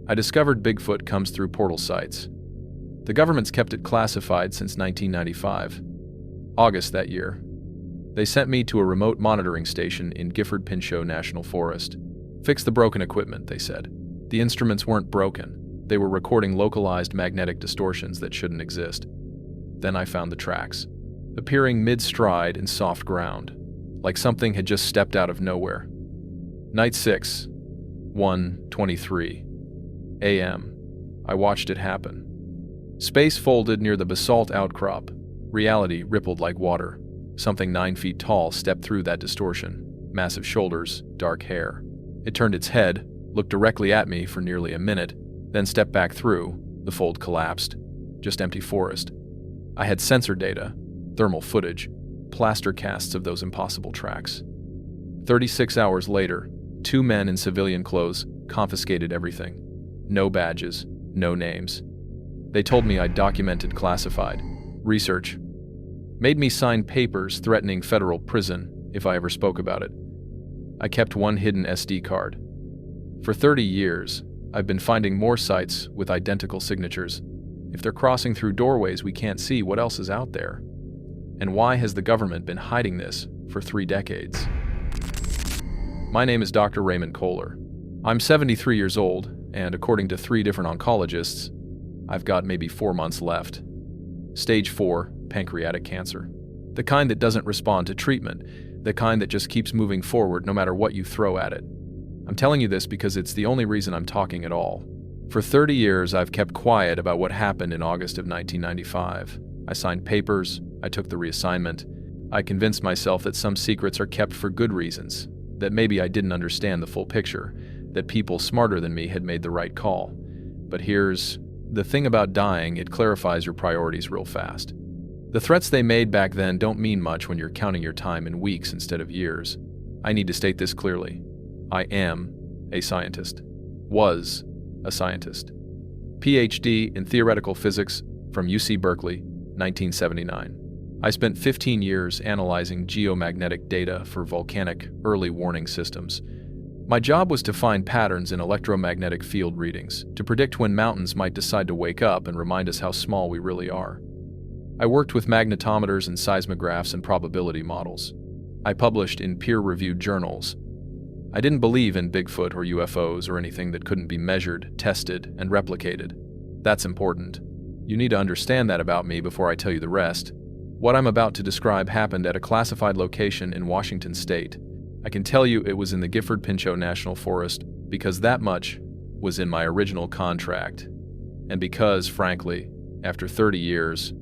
I discovered Bigfoot comes through portal sites. The government's kept it classified since 1995. August that year. They sent me to a remote monitoring station in Gifford-Pinchot National Forest. Fix the broken equipment, they said. The instruments weren't broken. They were recording localized magnetic distortions that shouldn't exist. Then I found the tracks, appearing mid-stride in soft ground, like something had just stepped out of nowhere. Night 6, 1:23 a.m. I watched it happen. Space folded near the basalt outcrop. Reality rippled like water. Something 9 feet tall stepped through that distortion. Massive shoulders, dark hair. It turned its head, looked directly at me for nearly a minute, then stepped back through. The fold collapsed. Just empty forest. I had sensor data, thermal footage, plaster casts of those impossible tracks. 36 hours later, 2 men in civilian clothes confiscated everything. No badges, no names. They told me I'd documented classified research. Made me sign papers threatening federal prison if I ever spoke about it. I kept one hidden SD card. For 30 years, I've been finding more sites with identical signatures. If they're crossing through doorways we can't see, what else is out there? And why has the government been hiding this for 3 decades? My name is Dr. Raymond Kohler. I'm 73 years old, and according to 3 different oncologists, I've got maybe 4 months left. Stage 4, pancreatic cancer. The kind that doesn't respond to treatment, the kind that just keeps moving forward no matter what you throw at it. I'm telling you this because it's the only reason I'm talking at all. For 30 years, I've kept quiet about what happened in August of 1995. I signed papers, I took the reassignment. I convinced myself that some secrets are kept for good reasons, that maybe I didn't understand the full picture, that people smarter than me had made the right call. But here's the thing about dying, it clarifies your priorities real fast. The threats they made back then don't mean much when you're counting your time in weeks instead of years. I need to state this clearly. I am a scientist. Was a scientist. PhD in theoretical physics from UC Berkeley, 1979. I spent 15 years analyzing geomagnetic data for volcanic early warning systems. My job was to find patterns in electromagnetic field readings, to predict when mountains might decide to wake up and remind us how small we really are. I worked with magnetometers and seismographs and probability models. I published in peer-reviewed journals. I didn't believe in Bigfoot or UFOs or anything that couldn't be measured, tested, and replicated. That's important. You need to understand that about me before I tell you the rest. What I'm about to describe happened at a classified location in Washington State. I can tell you it was in the Gifford-Pinchot National Forest because that much was in my original contract. And because, frankly, after 30 years,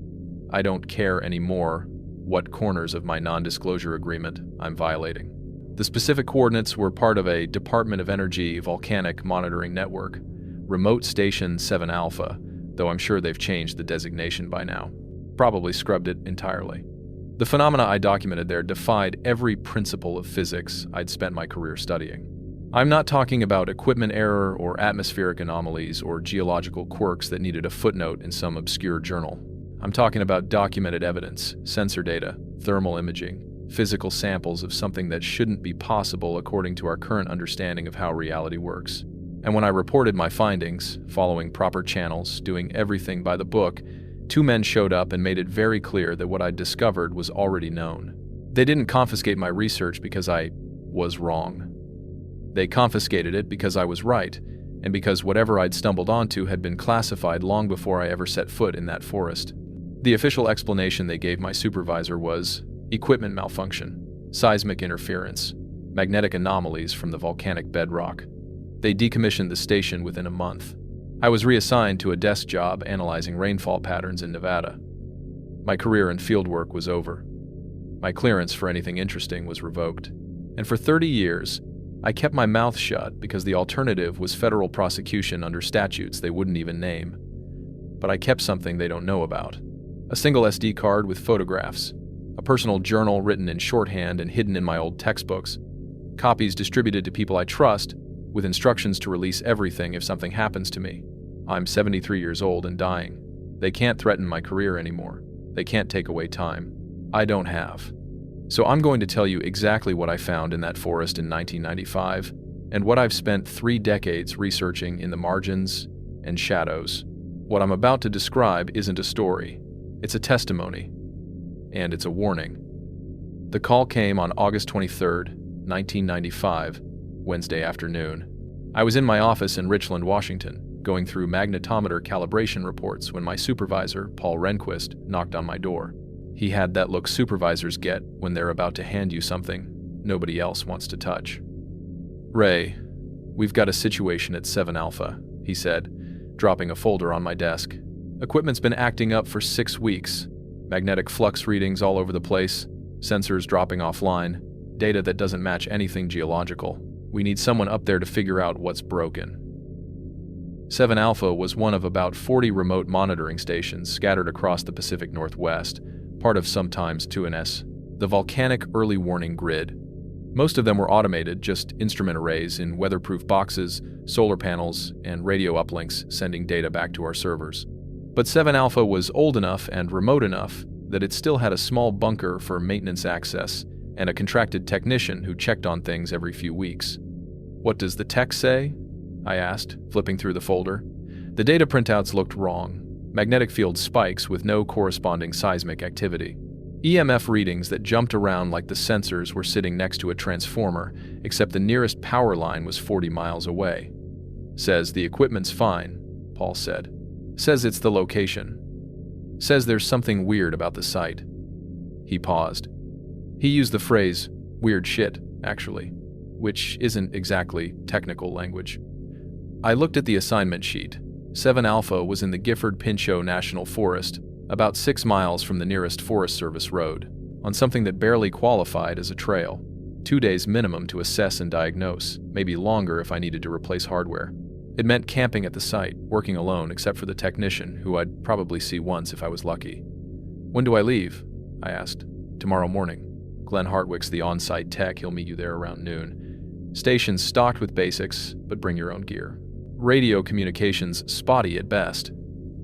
I don't care anymore what corners of my non-disclosure agreement I'm violating. The specific coordinates were part of a Department of Energy volcanic monitoring network, Remote Station 7 Alpha, though I'm sure they've changed the designation by now. Probably scrubbed it entirely. The phenomena I documented there defied every principle of physics I'd spent my career studying. I'm not talking about equipment error or atmospheric anomalies or geological quirks that needed a footnote in some obscure journal. I'm talking about documented evidence, sensor data, thermal imaging, physical samples of something that shouldn't be possible according to our current understanding of how reality works. And when I reported my findings, following proper channels, doing everything by the book, 2 men showed up and made it very clear that what I'd discovered was already known. They didn't confiscate my research because I was wrong. They confiscated it because I was right, and because whatever I'd stumbled onto had been classified long before I ever set foot in that forest. The official explanation they gave my supervisor was equipment malfunction, seismic interference, magnetic anomalies from the volcanic bedrock. They decommissioned the station within a month. I was reassigned to a desk job analyzing rainfall patterns in Nevada. My career in fieldwork was over. My clearance for anything interesting was revoked. And for 30 years, I kept my mouth shut because the alternative was federal prosecution under statutes they wouldn't even name. But I kept something they don't know about. A single SD card with photographs, a personal journal written in shorthand and hidden in my old textbooks, copies distributed to people I trust, with instructions to release everything if something happens to me. I'm 73 years old and dying. They can't threaten my career anymore. They can't take away time. I don't have. So I'm going to tell you exactly what I found in that forest in 1995 and what I've spent 3 decades researching in the margins and shadows. What I'm about to describe isn't a story. It's a testimony. And it's a warning. The call came on August 23rd, 1995, Wednesday afternoon. I was in my office in Richland, Washington, going through magnetometer calibration reports when my supervisor, Paul Rehnquist, knocked on my door. He had that look supervisors get when they're about to hand you something nobody else wants to touch. "Ray, we've got a situation at 7 Alpha, he said, dropping a folder on my desk. "Equipment's been acting up for 6 weeks. Magnetic flux readings all over the place, sensors dropping offline, data that doesn't match anything geological. We need someone up there to figure out what's broken." 7 Alpha was one of about 40 remote monitoring stations scattered across the Pacific Northwest, part of sometimes 2NS, the volcanic early warning grid. Most of them were automated, just instrument arrays in weatherproof boxes, solar panels, and radio uplinks sending data back to our servers. But 7 Alpha was old enough and remote enough that it still had a small bunker for maintenance access and a contracted technician who checked on things every few weeks. "What does the tech say?" I asked, flipping through the folder. The data printouts looked wrong. Magnetic field spikes with no corresponding seismic activity. EMF readings that jumped around like the sensors were sitting next to a transformer, except the nearest power line was 40 miles away. "Says the equipment's fine," Paul said. "Says it's the location. Says there's something weird about the site." He paused. He used the phrase, "weird shit," actually, which isn't exactly technical language. I looked at the assignment sheet. 7 Alpha was in the Gifford-Pinchot National Forest, about 6 miles from the nearest Forest Service road, on something that barely qualified as a trail. 2 days minimum to assess and diagnose, maybe longer if I needed to replace hardware. It meant camping at the site, working alone except for the technician, who I'd probably see once if I was lucky. "When do I leave?" I asked. "Tomorrow morning. Glenn Hartwick's the on-site tech. He'll meet you there around noon. Station's stocked with basics, but bring your own gear. Radio communications spotty at best.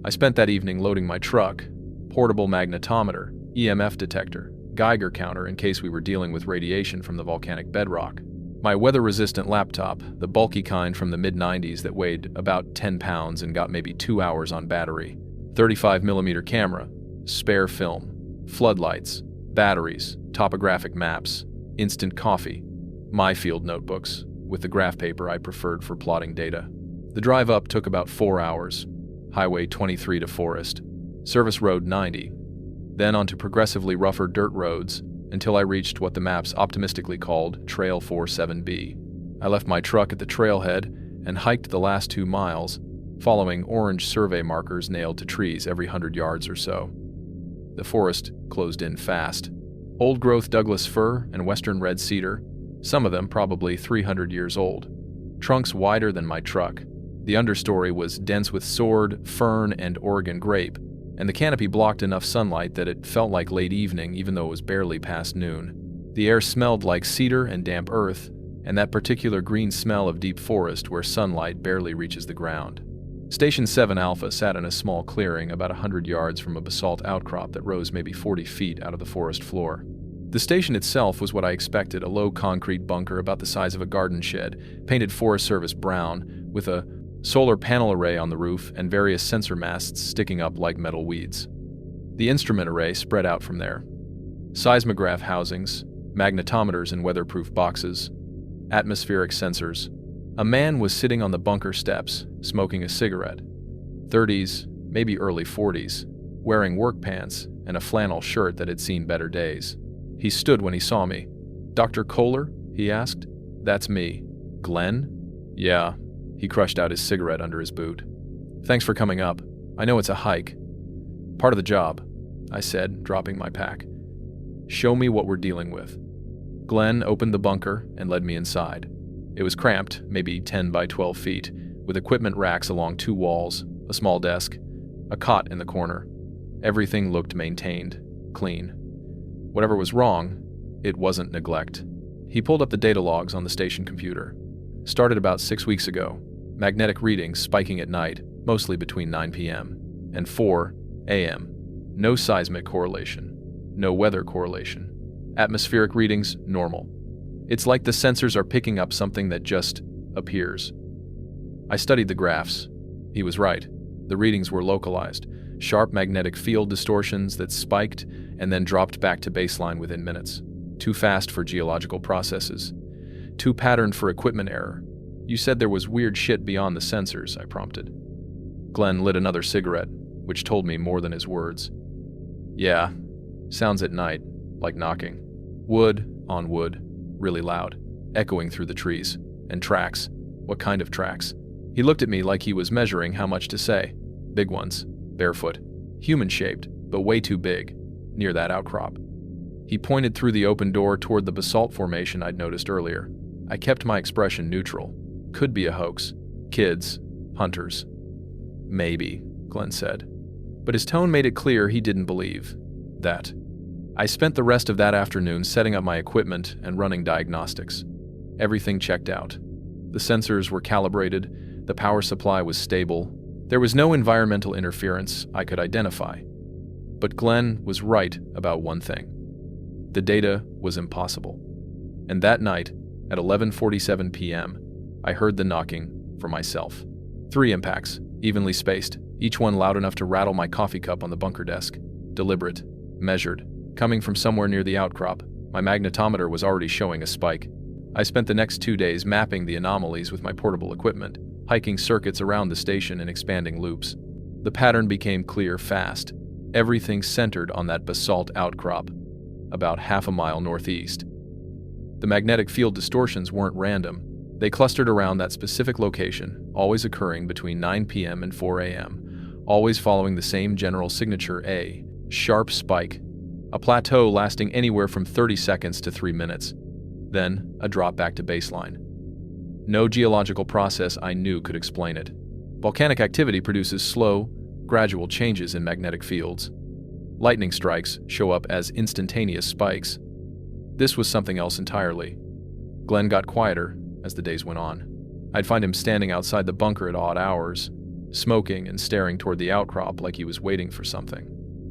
I spent that evening loading my truck, portable magnetometer, EMF detector, Geiger counter in case we were dealing with radiation from the volcanic bedrock. My weather-resistant laptop, the bulky kind from the mid-90s that weighed about 10 pounds and got maybe 2 hours on battery, 35mm camera, spare film, floodlights, batteries, topographic maps, instant coffee, my field notebooks, with the graph paper I preferred for plotting data. The drive up took about 4 hours. Highway 23 to Forest, Service Road 90, then onto progressively rougher dirt roads until I reached what the maps optimistically called Trail 47B. I left my truck at the trailhead and hiked the last 2 miles, following orange survey markers nailed to trees every 100 yards or so. The forest closed in fast. Old-growth Douglas fir and western red cedar, some of them probably 300 years old. Trunks wider than my truck. The understory was dense with sword, fern, and Oregon grape, and the canopy blocked enough sunlight that it felt like late evening even though it was barely past noon. The air smelled like cedar and damp earth, and that particular green smell of deep forest where sunlight barely reaches the ground. Station 7 Alpha sat in a small clearing about 100 yards from a basalt outcrop that rose maybe 40 feet out of the forest floor. The station itself was what I expected, a low concrete bunker about the size of a garden shed, painted Forest Service brown, with a solar panel array on the roof and various sensor masts sticking up like metal weeds. The instrument array spread out from there. Seismograph housings, magnetometers in weatherproof boxes, atmospheric sensors. A man was sitting on the bunker steps, smoking a cigarette. 30s, maybe early 40s, wearing work pants and a flannel shirt that had seen better days. He stood when he saw me. "Dr. Kohler?" he asked. "That's me." "Glenn?" "Yeah." He crushed out his cigarette under his boot. "Thanks for coming up. I know it's a hike." "Part of the job," I said, dropping my pack. "Show me what we're dealing with." Glenn opened the bunker and led me inside. It was cramped, maybe 10 by 12 feet, with equipment racks along 2 walls, a small desk, a cot in the corner. Everything looked maintained, clean. Whatever was wrong, it wasn't neglect. He pulled up the data logs on the station computer. Started about 6 weeks ago. Magnetic readings spiking at night, mostly between 9 p.m. and 4 a.m. No seismic correlation. No weather correlation. Atmospheric readings, normal. It's like the sensors are picking up something that just appears. I studied the graphs. He was right. The readings were localized, sharp magnetic field distortions that spiked and then dropped back to baseline within minutes. Too fast for geological processes. Too patterned for equipment error. You said there was weird shit beyond the sensors, I prompted. Glenn lit another cigarette, which told me more than his words. Yeah, sounds at night, like knocking. Wood on wood, really loud, echoing through the trees. And tracks. What kind of tracks? He looked at me like he was measuring how much to say. Big ones, barefoot, human-shaped, but way too big, near that outcrop. He pointed through the open door toward the basalt formation I'd noticed earlier. I kept my expression neutral. Could be a hoax. Kids. Hunters. Maybe, Glenn said. But his tone made it clear he didn't believe that. I spent the rest of that afternoon setting up my equipment and running diagnostics. Everything checked out. The sensors were calibrated, the power supply was stable. There was no environmental interference I could identify. But Glenn was right about one thing. The data was impossible. And that night, at 11:47 p.m., I heard the knocking for myself. 3 impacts, evenly spaced, each one loud enough to rattle my coffee cup on the bunker desk. Deliberate, measured, coming from somewhere near the outcrop. My magnetometer was already showing a spike. I spent the next 2 days mapping the anomalies with my portable equipment, hiking circuits around the station and expanding loops. The pattern became clear fast. Everything centered on that basalt outcrop, about half a mile northeast. The magnetic field distortions weren't random. They clustered around that specific location, always occurring between 9 p.m. and 4 a.m., always following the same general signature: a sharp spike, a plateau lasting anywhere from 30 seconds to 3 minutes, then a drop back to baseline. No geological process I knew could explain it. Volcanic activity produces slow, gradual changes in magnetic fields. Lightning strikes show up as instantaneous spikes. This was something else entirely. Glenn got quieter as the days went on. I'd find him standing outside the bunker at odd hours, smoking and staring toward the outcrop like he was waiting for something.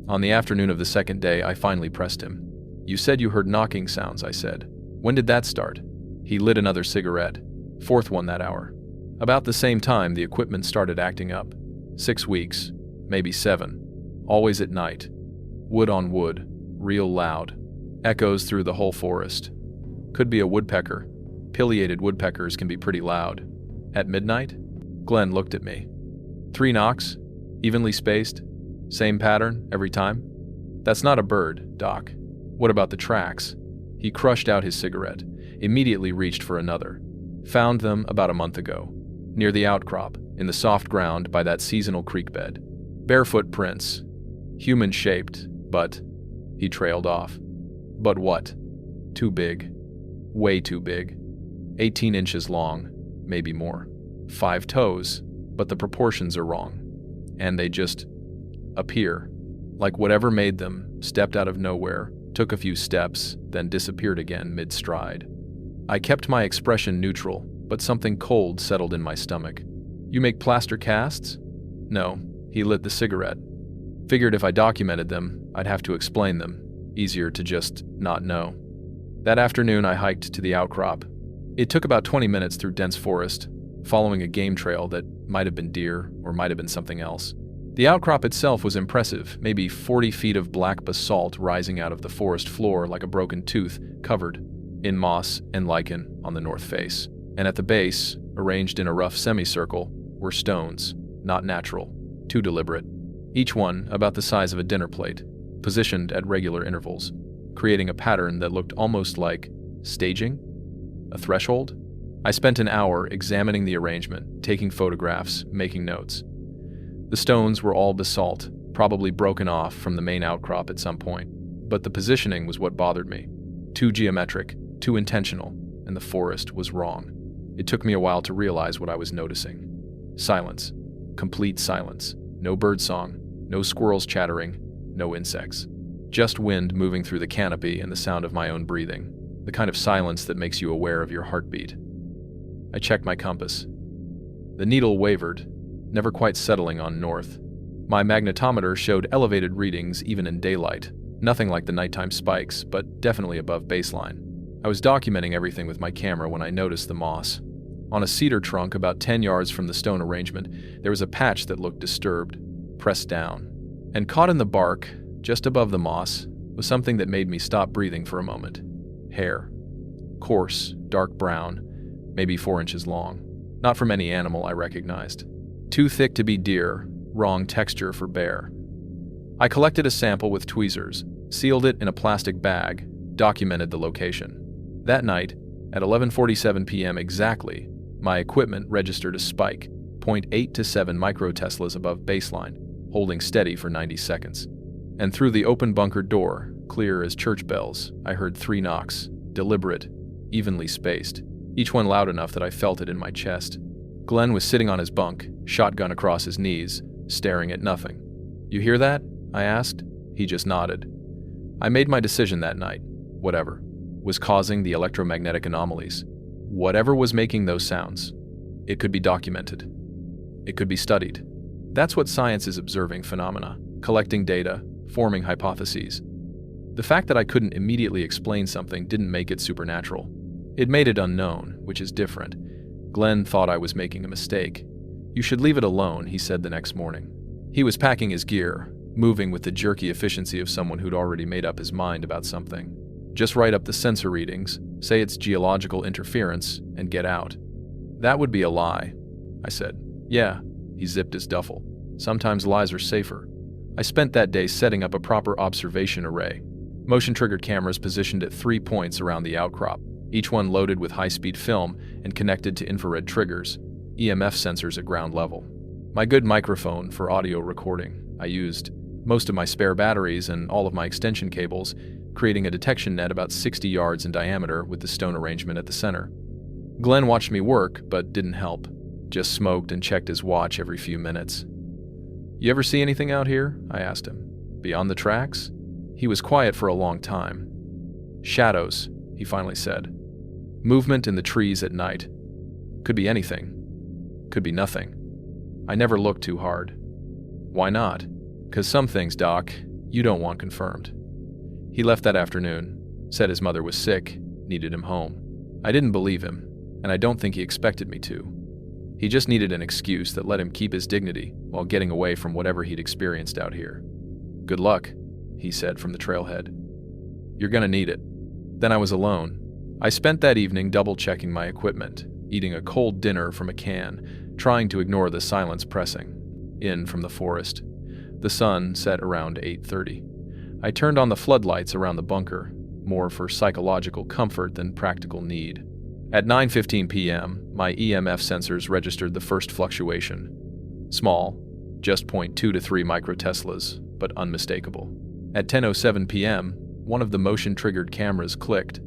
On the afternoon of the second day, I finally pressed him. "You said you heard knocking sounds," I said. "When did that start?" He lit another cigarette, 4th one that hour. About the same time, the equipment started acting up. 6 weeks, maybe 7. Always at night. Wood on wood, real loud. Echoes through the whole forest. Could be a woodpecker. Pileated woodpeckers can be pretty loud. At midnight? Glenn looked at me. 3 knocks? Evenly spaced? Same pattern every time? That's not a bird, Doc. What about the tracks? He crushed out his cigarette, immediately reached for another. Found them about a month ago, near the outcrop, in the soft ground by that seasonal creek bed. Barefoot prints. Human-shaped, but... He trailed off. But what? Too big. Way too big. 18 inches long, maybe more. 5 toes, but the proportions are wrong. And they just appear. Like whatever made them stepped out of nowhere, took a few steps, then disappeared again mid-stride. I kept my expression neutral, but something cold settled in my stomach. "You make plaster casts?" "No." He lit the cigarette. Figured if I documented them, I'd have to explain them. Easier to just not know. That afternoon, I hiked to the outcrop. It took about 20 minutes through dense forest, following a game trail that might have been deer or might have been something else. The outcrop itself was impressive, maybe 40 feet of black basalt rising out of the forest floor like a broken tooth, covered in moss and lichen on the north face. And at the base, arranged in a rough semicircle, were stones, not natural, too deliberate. Each one about the size of a dinner plate, positioned at regular intervals, creating a pattern that looked almost like staging? A threshold? I spent an hour examining the arrangement, taking photographs, making notes. The stones were all basalt, probably broken off from the main outcrop at some point, but the positioning was what bothered me. Too geometric, too intentional, and the forest was wrong. It took me a while to realize what I was noticing. Silence. Complete silence. No birdsong, no squirrels chattering, no insects. Just wind moving through the canopy and the sound of my own breathing. The kind of silence that makes you aware of your heartbeat. I checked my compass. The needle wavered, never quite settling on north. My magnetometer showed elevated readings even in daylight. Nothing like the nighttime spikes, but definitely above baseline. I was documenting everything with my camera when I noticed the moss. On a cedar trunk about 10 yards from the stone arrangement, there was a patch that looked disturbed, pressed down. And caught in the bark, just above the moss, was something that made me stop breathing for a moment. Hair. Coarse, dark brown, maybe 4 inches long. Not from any animal I recognized. Too thick to be deer, wrong texture for bear. I collected a sample with tweezers, sealed it in a plastic bag, documented the location. That night, at 11:47 p.m. exactly, my equipment registered a spike, 0.8 to 7 microteslas above baseline, holding steady for 90 seconds. And through the open bunker door, clear as church bells, I heard 3 knocks, deliberate, evenly spaced, each one loud enough that I felt it in my chest. Glenn was sitting on his bunk, shotgun across his knees, staring at nothing. "You hear that?" I asked. He just nodded. I made my decision that night. Whatever was causing the electromagnetic anomalies, whatever was making those sounds, it could be documented. It could be studied. That's what science is: observing phenomena, collecting data, forming hypotheses. The fact that I couldn't immediately explain something didn't make it supernatural. It made it unknown, which is different. Glenn thought I was making a mistake. "You should leave it alone," he said the next morning. He was packing his gear, moving with the jerky efficiency of someone who'd already made up his mind about something. "Just write up the sensor readings, say it's geological interference, and get out." "That would be a lie," I said. "Yeah," he zipped his duffel. "Sometimes lies are safer." I spent that day setting up a proper observation array. Motion-triggered cameras positioned at 3 points around the outcrop, each one loaded with high-speed film and connected to infrared triggers, EMF sensors at ground level. My good microphone for audio recording. I used most of my spare batteries and all of my extension cables, creating a detection net about 60 yards in diameter with the stone arrangement at the center. Glenn watched me work, but didn't help. Just smoked and checked his watch every few minutes. "You ever see anything out here?" I asked him. "Beyond the tracks?" He was quiet for a long time. "Shadows," he finally said. "Movement in the trees at night. Could be anything. Could be nothing." I never looked too hard. "Why not?" "'Cause some things, Doc, you don't want confirmed." He left that afternoon, said his mother was sick, needed him home. I didn't believe him, and I don't think he expected me to. He just needed an excuse that let him keep his dignity while getting away from whatever he'd experienced out here. "Good luck," he said from the trailhead. "You're gonna need it." Then I was alone. I spent that evening double-checking my equipment, eating a cold dinner from a can, trying to ignore the silence pressing in from the forest. The sun set around 8:30. I turned on the floodlights around the bunker, more for psychological comfort than practical need. At 9:15 p.m., my EMF sensors registered the first fluctuation. Small, just 0.2 to 3 microteslas, but unmistakable. At 10:07 p.m., one of the motion-triggered cameras clicked.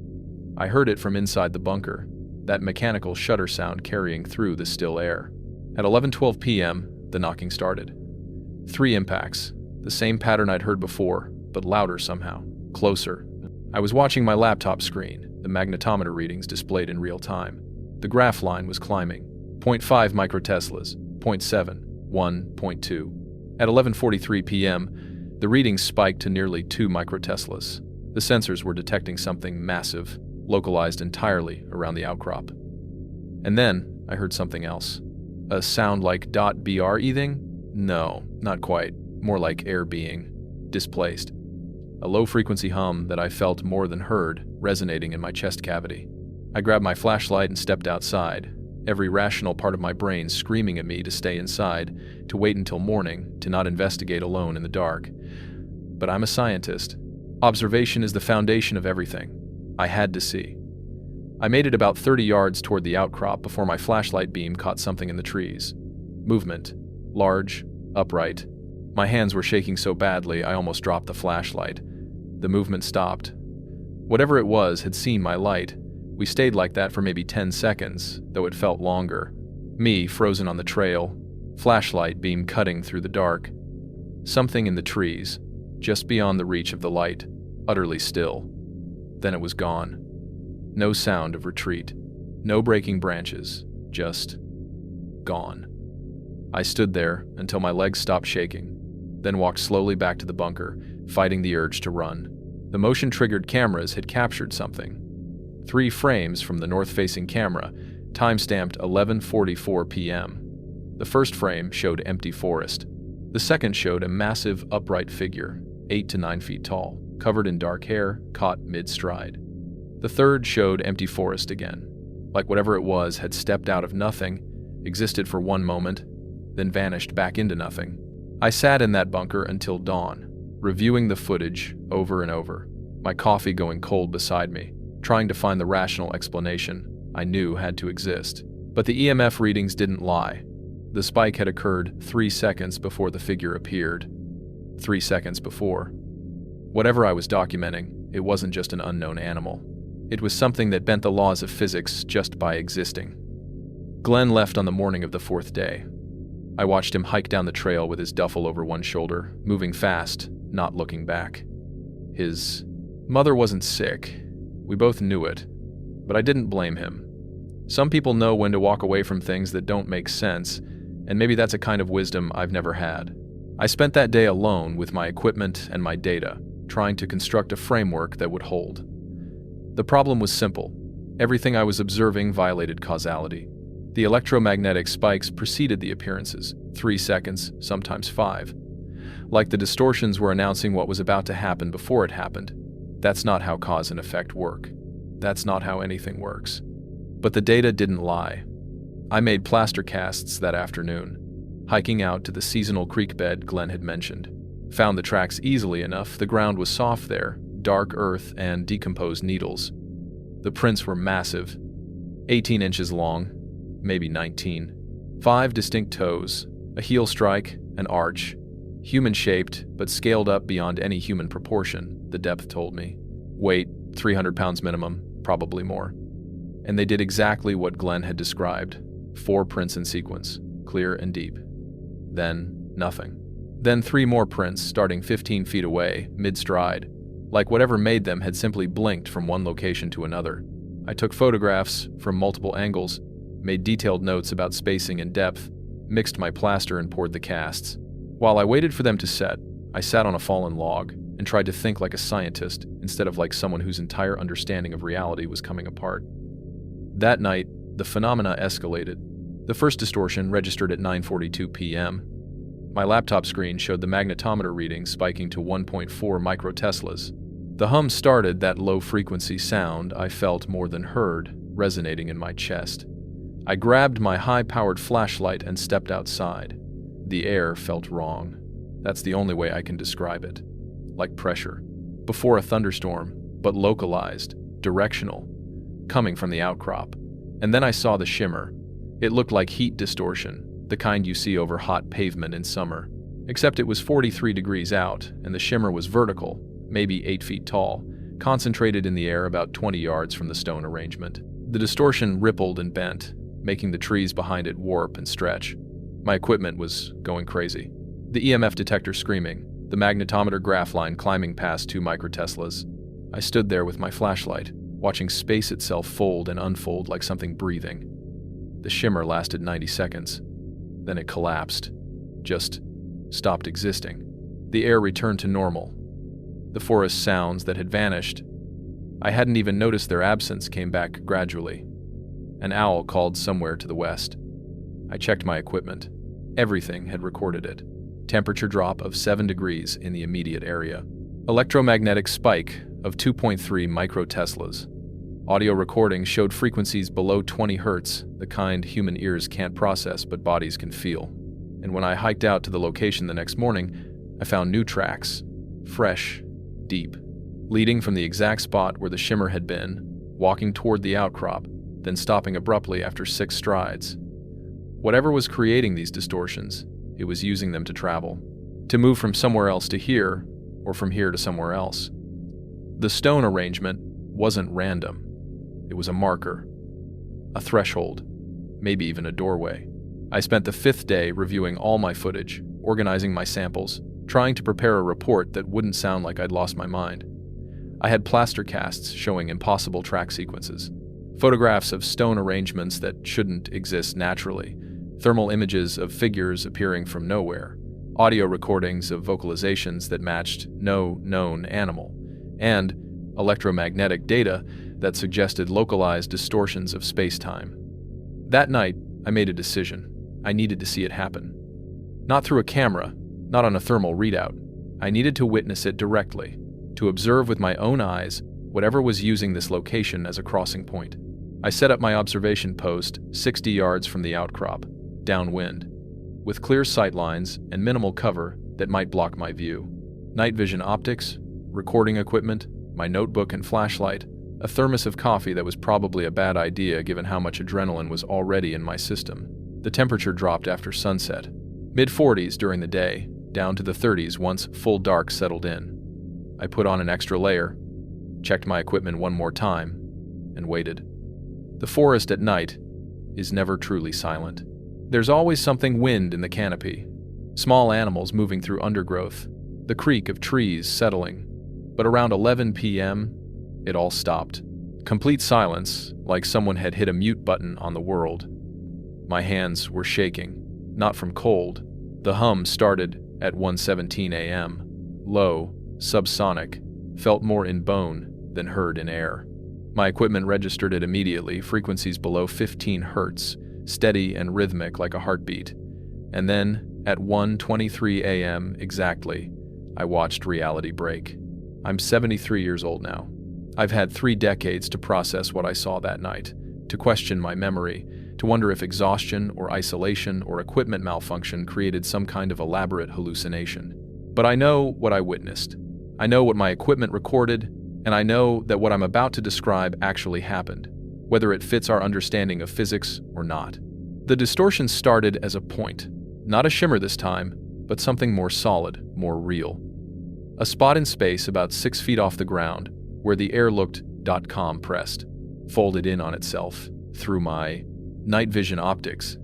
I heard it from inside the bunker, that mechanical shutter sound carrying through the still air. At 11:12 p.m., the knocking started. 3 impacts, the same pattern I'd heard before, but louder somehow, closer. I was watching my laptop screen, the magnetometer readings displayed in real time. The graph line was climbing. 0.5 microteslas, 0.7, 1, 0.2. At 11:43 p.m., the readings spiked to nearly 2 microteslas. The sensors were detecting something massive, localized entirely around the outcrop. And then I heard something else. A sound like .breathing? No, not quite. More like air being displaced. A low-frequency hum that I felt more than heard, resonating in my chest cavity. I grabbed my flashlight and stepped outside, every rational part of my brain screaming at me to stay inside, to wait until morning, to not investigate alone in the dark. But I'm a scientist. Observation is the foundation of everything. I had to see. I made it about 30 yards toward the outcrop before my flashlight beam caught something in the trees. Movement. Large, upright. My hands were shaking so badly I almost dropped the flashlight. The movement stopped. Whatever it was had seen my light. We stayed like that for maybe 10 seconds, though it felt longer. Me frozen on the trail, flashlight beam cutting through the dark. Something in the trees, just beyond the reach of the light, utterly still. Then it was gone. No sound of retreat. No breaking branches. Just gone. I stood there until my legs stopped shaking, then walked slowly back to the bunker, fighting the urge to run. The motion-triggered cameras had captured something. 3 frames from the north-facing camera, timestamped 11:44 p.m. The first frame showed empty forest. The second showed a massive upright figure, 8 to 9 feet tall, covered in dark hair, caught mid-stride. The third showed empty forest again, like whatever it was had stepped out of nothing, existed for one moment, then vanished back into nothing. I sat in that bunker until dawn, reviewing the footage over and over, my coffee going cold beside me, trying to find the rational explanation I knew had to exist. But the EMF readings didn't lie. The spike had occurred 3 seconds before the figure appeared. 3 seconds before. Whatever I was documenting, it wasn't just an unknown animal. It was something that bent the laws of physics just by existing. Glenn left on the morning of the 4th day. I watched him hike down the trail with his duffel over one shoulder, moving fast, not looking back. His mother wasn't sick. We both knew it, but I didn't blame him. Some people know when to walk away from things that don't make sense, and maybe that's a kind of wisdom I've never had. I spent that day alone with my equipment and my data, trying to construct a framework that would hold. The problem was simple. Everything I was observing violated causality. The electromagnetic spikes preceded the appearances, 3 seconds, sometimes 5. Like the distortions were announcing what was about to happen before it happened. That's not how cause and effect work. That's not how anything works. But the data didn't lie. I made plaster casts that afternoon, hiking out to the seasonal creek bed Glenn had mentioned. Found the tracks easily enough. The ground was soft there, dark earth and decomposed needles. The prints were massive, 18 inches long, maybe 19. 5 distinct toes, a heel strike, an arch, human-shaped but scaled up beyond any human proportion, the depth told me. Weight, 300 pounds minimum, probably more. And they did exactly what Glenn had described. 4 prints in sequence, clear and deep. Then, nothing. Then 3 more prints starting 15 feet away, mid-stride, like whatever made them had simply blinked from one location to another. I took photographs from multiple angles, made detailed notes about spacing and depth, mixed my plaster and poured the casts. While I waited for them to set, I sat on a fallen log and tried to think like a scientist instead of like someone whose entire understanding of reality was coming apart. That night, the phenomena escalated. The first distortion registered at 9:42 p.m. My laptop screen showed the magnetometer reading spiking to 1.4 microteslas. The hum started, that low-frequency sound I felt more than heard, resonating in my chest. I grabbed my high-powered flashlight and stepped outside. The air felt wrong. That's the only way I can describe it. Like pressure. Before a thunderstorm, but localized, directional, coming from the outcrop. And then I saw the shimmer. It looked like heat distortion, the kind you see over hot pavement in summer. Except it was 43 degrees out, and the shimmer was vertical, maybe 8 feet tall, concentrated in the air about 20 yards from the stone arrangement. The distortion rippled and bent, making the trees behind it warp and stretch. My equipment was going crazy. The EMF detector screaming, the magnetometer graph line climbing past 2 microteslas. I stood there with my flashlight, watching space itself fold and unfold like something breathing. The shimmer lasted 90 seconds. Then it collapsed. Just stopped existing. The air returned to normal. The forest sounds that had vanished, I hadn't even noticed their absence, came back gradually. An owl called somewhere to the west. I checked my equipment. Everything had recorded it. Temperature drop of 7 degrees in the immediate area. Electromagnetic spike of 2.3 microteslas. Audio recording showed frequencies below 20 hertz, the kind human ears can't process but bodies can feel. And when I hiked out to the location the next morning, I found new tracks, fresh, deep, leading from the exact spot where the shimmer had been, walking toward the outcrop, then stopping abruptly after 6 strides. Whatever was creating these distortions, it was using them to travel, to move from somewhere else to here, or from here to somewhere else. The stone arrangement wasn't random. It was a marker, a threshold, maybe even a doorway. I spent the 5th day reviewing all my footage, organizing my samples, trying to prepare a report that wouldn't sound like I'd lost my mind. I had plaster casts showing impossible track sequences, photographs of stone arrangements that shouldn't exist naturally, thermal images of figures appearing from nowhere, audio recordings of vocalizations that matched no known animal, and electromagnetic data that suggested localized distortions of space-time. That night, I made a decision. I needed to see it happen. Not through a camera, not on a thermal readout. I needed to witness it directly, to observe with my own eyes whatever was using this location as a crossing point. I set up my observation post 60 yards from the outcrop, downwind, with clear sight lines and minimal cover that might block my view. Night vision optics, recording equipment, my notebook and flashlight, a thermos of coffee that was probably a bad idea given how much adrenaline was already in my system. The temperature dropped after sunset, mid-40s during the day, down to the 30s once full dark settled in. I put on an extra layer, checked my equipment one more time, and waited. The forest at night is never truly silent. There's always something wind in the canopy, small animals moving through undergrowth, the creak of trees settling. But around 11 p.m., it all stopped. Complete silence, like someone had hit a mute button on the world. My hands were shaking, not from cold. The hum started at 1:17 a.m. Low, subsonic, felt more in bone than heard in air. My equipment registered it immediately, frequencies below 15 hertz, steady and rhythmic like a heartbeat. And then, at 1:23 a.m. exactly, I watched reality break. I'm 73 years old now. I've had 3 decades to process what I saw that night, to question my memory, to wonder if exhaustion or isolation or equipment malfunction created some kind of elaborate hallucination. But I know what I witnessed. I know what my equipment recorded, and I know that what I'm about to describe actually happened, whether it fits our understanding of physics or not. The distortion started as a point, not a shimmer this time, but something more solid, more real. A spot in space about 6 feet off the ground, where the air looked compressed, folded in on itself, through my night vision optics.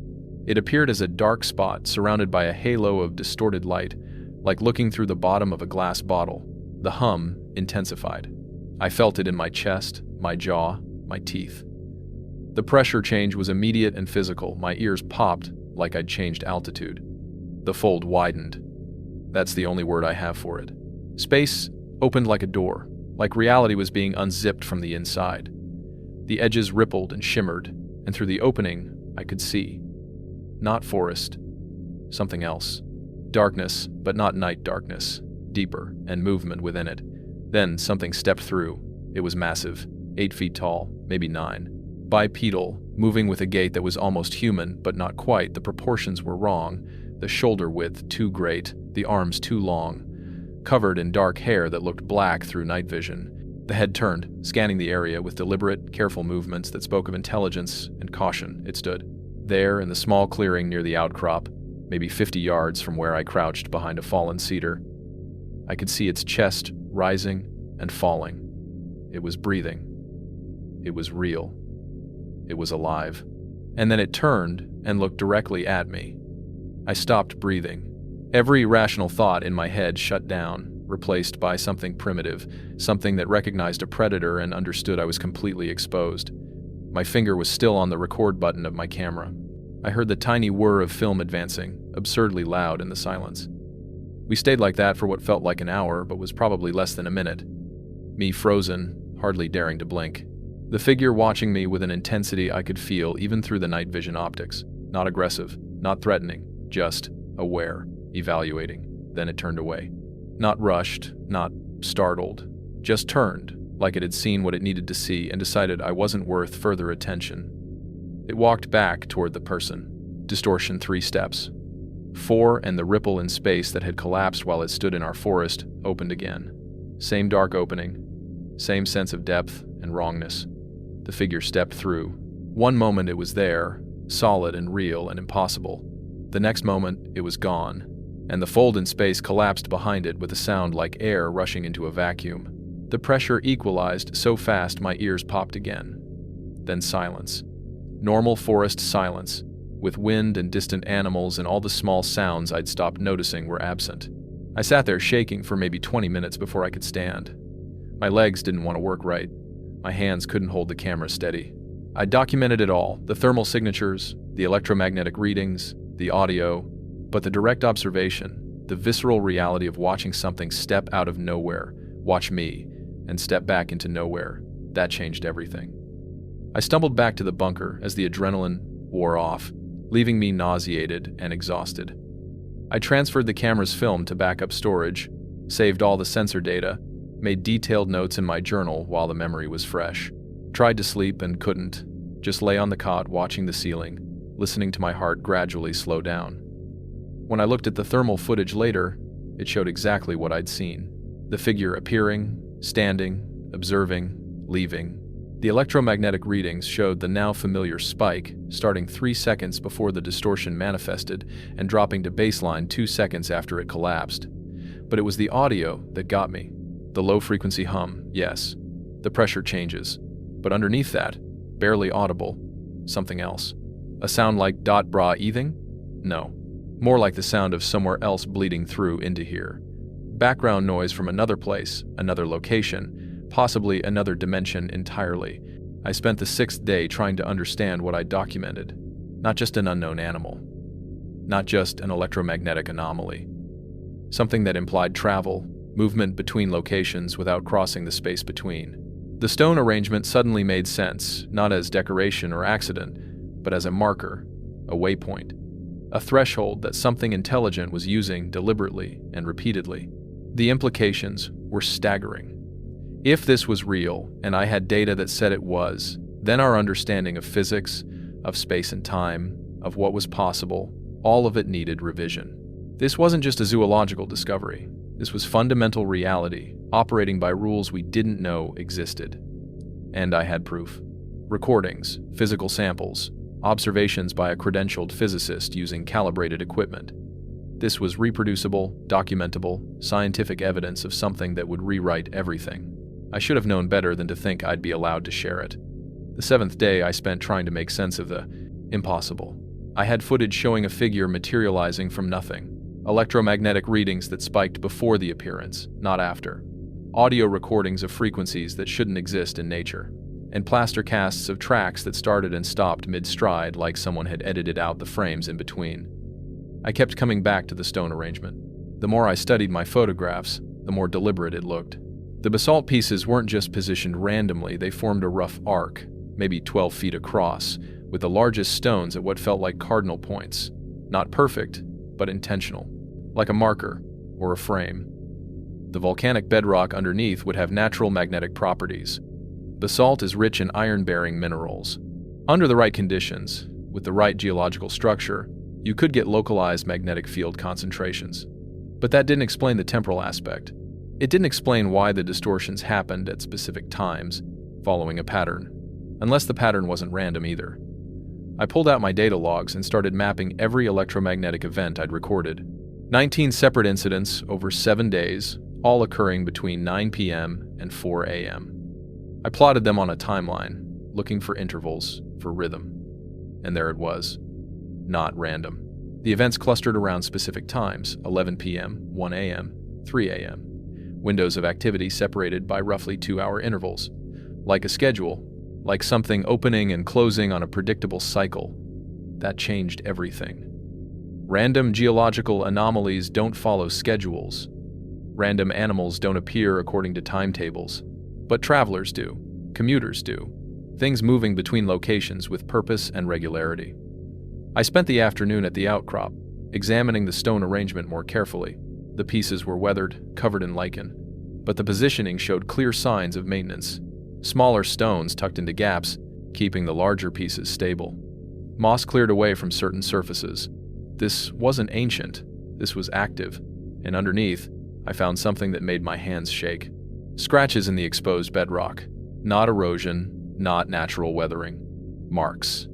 It appeared as a dark spot surrounded by a halo of distorted light, like looking through the bottom of a glass bottle. The hum intensified. I felt it in my chest, my jaw, my teeth. The pressure change was immediate and physical. My ears popped like I'd changed altitude. The fold widened. That's the only word I have for it. Space opened like a door, like reality was being unzipped from the inside. The edges rippled and shimmered, and through the opening, I could see. Not forest, something else. Darkness, but not night darkness, deeper, and movement within it. Then something stepped through. It was massive, 8 feet tall, maybe 9. Bipedal, moving with a gait that was almost human, but not quite. The proportions were wrong. The shoulder width too great, the arms too long. Covered in dark hair that looked black through night vision. The head turned, scanning the area with deliberate, careful movements that spoke of intelligence and caution. It stood there in the small clearing near the outcrop, maybe 50 yards from where I crouched behind a fallen cedar. I could see its chest rising and falling. It was breathing. It was real. It was alive. And then it turned and looked directly at me. I stopped breathing. Every rational thought in my head shut down, replaced by something primitive, something that recognized a predator and understood I was completely exposed. My finger was still on the record button of my camera. I heard the tiny whir of film advancing, absurdly loud in the silence. We stayed like that for what felt like an hour, but was probably less than a minute. Me frozen, hardly daring to blink. The figure watching me with an intensity I could feel even through the night vision optics. Not aggressive, not threatening, just aware, evaluating. Then it turned away. Not rushed, not startled. Just turned, like it had seen what it needed to see and decided I wasn't worth further attention. It walked back toward the person. Distortion 3 steps. 4, and the ripple in space that had collapsed while it stood in our forest opened again. Same dark opening, same sense of depth and wrongness. The figure stepped through. One moment it was there, solid and real and impossible. The next moment it was gone, and the fold in space collapsed behind it with a sound like air rushing into a vacuum. The pressure equalized so fast my ears popped again. Then silence. Normal forest silence, with wind and distant animals, and all the small sounds I'd stopped noticing were absent. I sat there shaking for maybe 20 minutes before I could stand. My legs didn't want to work right. My hands couldn't hold the camera steady. I documented it all, the thermal signatures, the electromagnetic readings, the audio, but the direct observation, the visceral reality of watching something step out of nowhere, watch me, and step back into nowhere, that changed everything. I stumbled back to the bunker as the adrenaline wore off, leaving me nauseated and exhausted. I transferred the camera's film to backup storage, saved all the sensor data, made detailed notes in my journal while the memory was fresh. Tried to sleep and couldn't, just lay on the cot watching the ceiling, listening to my heart gradually slow down. When I looked at the thermal footage later, it showed exactly what I'd seen. The figure appearing, standing, observing, leaving. The electromagnetic readings showed the now familiar spike, starting 3 seconds before the distortion manifested and dropping to baseline 2 seconds after it collapsed. But it was the audio that got me. The low-frequency hum, yes. The pressure changes. But underneath that, barely audible, something else. A sound like bra eating? No. More like the sound of somewhere else bleeding through into here. Background noise from another place, another location, possibly another dimension entirely. I spent the 6th day trying to understand what I documented. Not just an unknown animal. Not just an electromagnetic anomaly. Something that implied travel, movement between locations without crossing the space between. The stone arrangement suddenly made sense, not as decoration or accident, but as a marker, a waypoint, a threshold that something intelligent was using deliberately and repeatedly. The implications were staggering. If this was real, and I had data that said it was, then our understanding of physics, of space and time, of what was possible, all of it needed revision. This wasn't just a zoological discovery. This was fundamental reality, operating by rules we didn't know existed. And I had proof. Recordings, physical samples, observations by a credentialed physicist using calibrated equipment. This was reproducible, documentable, scientific evidence of something that would rewrite everything. I should have known better than to think I'd be allowed to share it. The 7th day I spent trying to make sense of the impossible. I had footage showing a figure materializing from nothing. Electromagnetic readings that spiked before the appearance, not after. Audio recordings of frequencies that shouldn't exist in nature. And plaster casts of tracks that started and stopped mid-stride like someone had edited out the frames in between. I kept coming back to the stone arrangement. The more I studied my photographs, the more deliberate it looked. The basalt pieces weren't just positioned randomly, they formed a rough arc, maybe 12 feet across, with the largest stones at what felt like cardinal points. Not perfect, but intentional. Like a marker, or a frame. The volcanic bedrock underneath would have natural magnetic properties. Basalt is rich in iron-bearing minerals. Under the right conditions, with the right geological structure, you could get localized magnetic field concentrations. But that didn't explain the temporal aspect. It didn't explain why the distortions happened at specific times, following a pattern. Unless the pattern wasn't random either. I pulled out my data logs and started mapping every electromagnetic event I'd recorded. 19 separate incidents over 7 days, all occurring between 9 p.m. and 4 a.m. I plotted them on a timeline, looking for intervals, for rhythm. And there it was. Not random. The events clustered around specific times, 11 p.m., 1 a.m., 3 a.m. Windows of activity separated by roughly 2-hour intervals. Like a schedule, like something opening and closing on a predictable cycle. That changed everything. Random geological anomalies don't follow schedules. Random animals don't appear according to timetables. But travelers do. Commuters do. Things moving between locations with purpose and regularity. I spent the afternoon at the outcrop, examining the stone arrangement more carefully. The pieces were weathered, covered in lichen. But the positioning showed clear signs of maintenance. Smaller stones tucked into gaps, keeping the larger pieces stable. Moss cleared away from certain surfaces. This wasn't ancient, this was active, and underneath, I found something that made my hands shake. Scratches in the exposed bedrock. Not erosion, not natural weathering. Marks.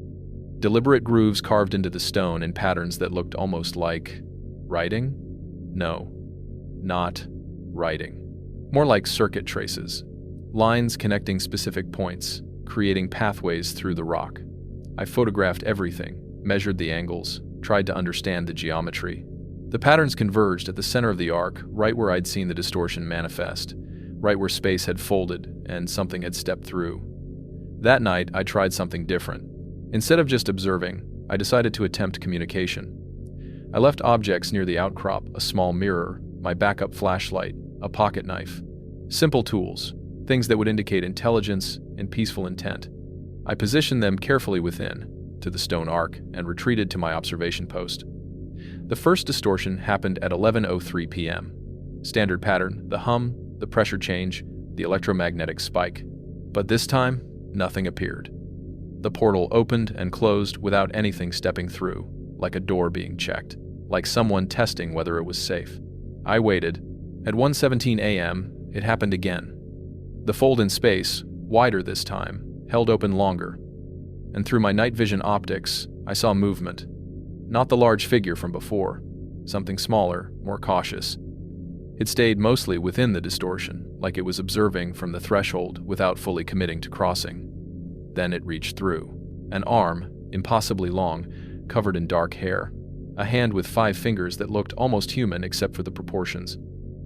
Deliberate grooves carved into the stone in patterns that looked almost like writing? No, not writing. More like circuit traces. Lines connecting specific points, creating pathways through the rock. I photographed everything, measured the angles, tried to understand the geometry. The patterns converged at the center of the arc, right where I'd seen the distortion manifest, right where space had folded and something had stepped through. That night, I tried something different. Instead of just observing, I decided to attempt communication. I left objects near the outcrop, a small mirror, my backup flashlight, a pocket knife. Simple tools, things that would indicate intelligence and peaceful intent. I positioned them carefully within, to the stone arc and retreated to my observation post. The first distortion happened at 11:03 p.m. Standard pattern: the hum, the pressure change, the electromagnetic spike. But this time, nothing appeared. The portal opened and closed without anything stepping through, like a door being checked, like someone testing whether it was safe. I waited. At 1:17 a.m., it happened again. The fold in space, wider this time, held open longer, and through my night vision optics, I saw movement. Not the large figure from before, something smaller, more cautious. It stayed mostly within the distortion, like it was observing from the threshold without fully committing to crossing. Then it reached through. An arm, impossibly long, covered in dark hair. A hand with 5 fingers that looked almost human except for the proportions.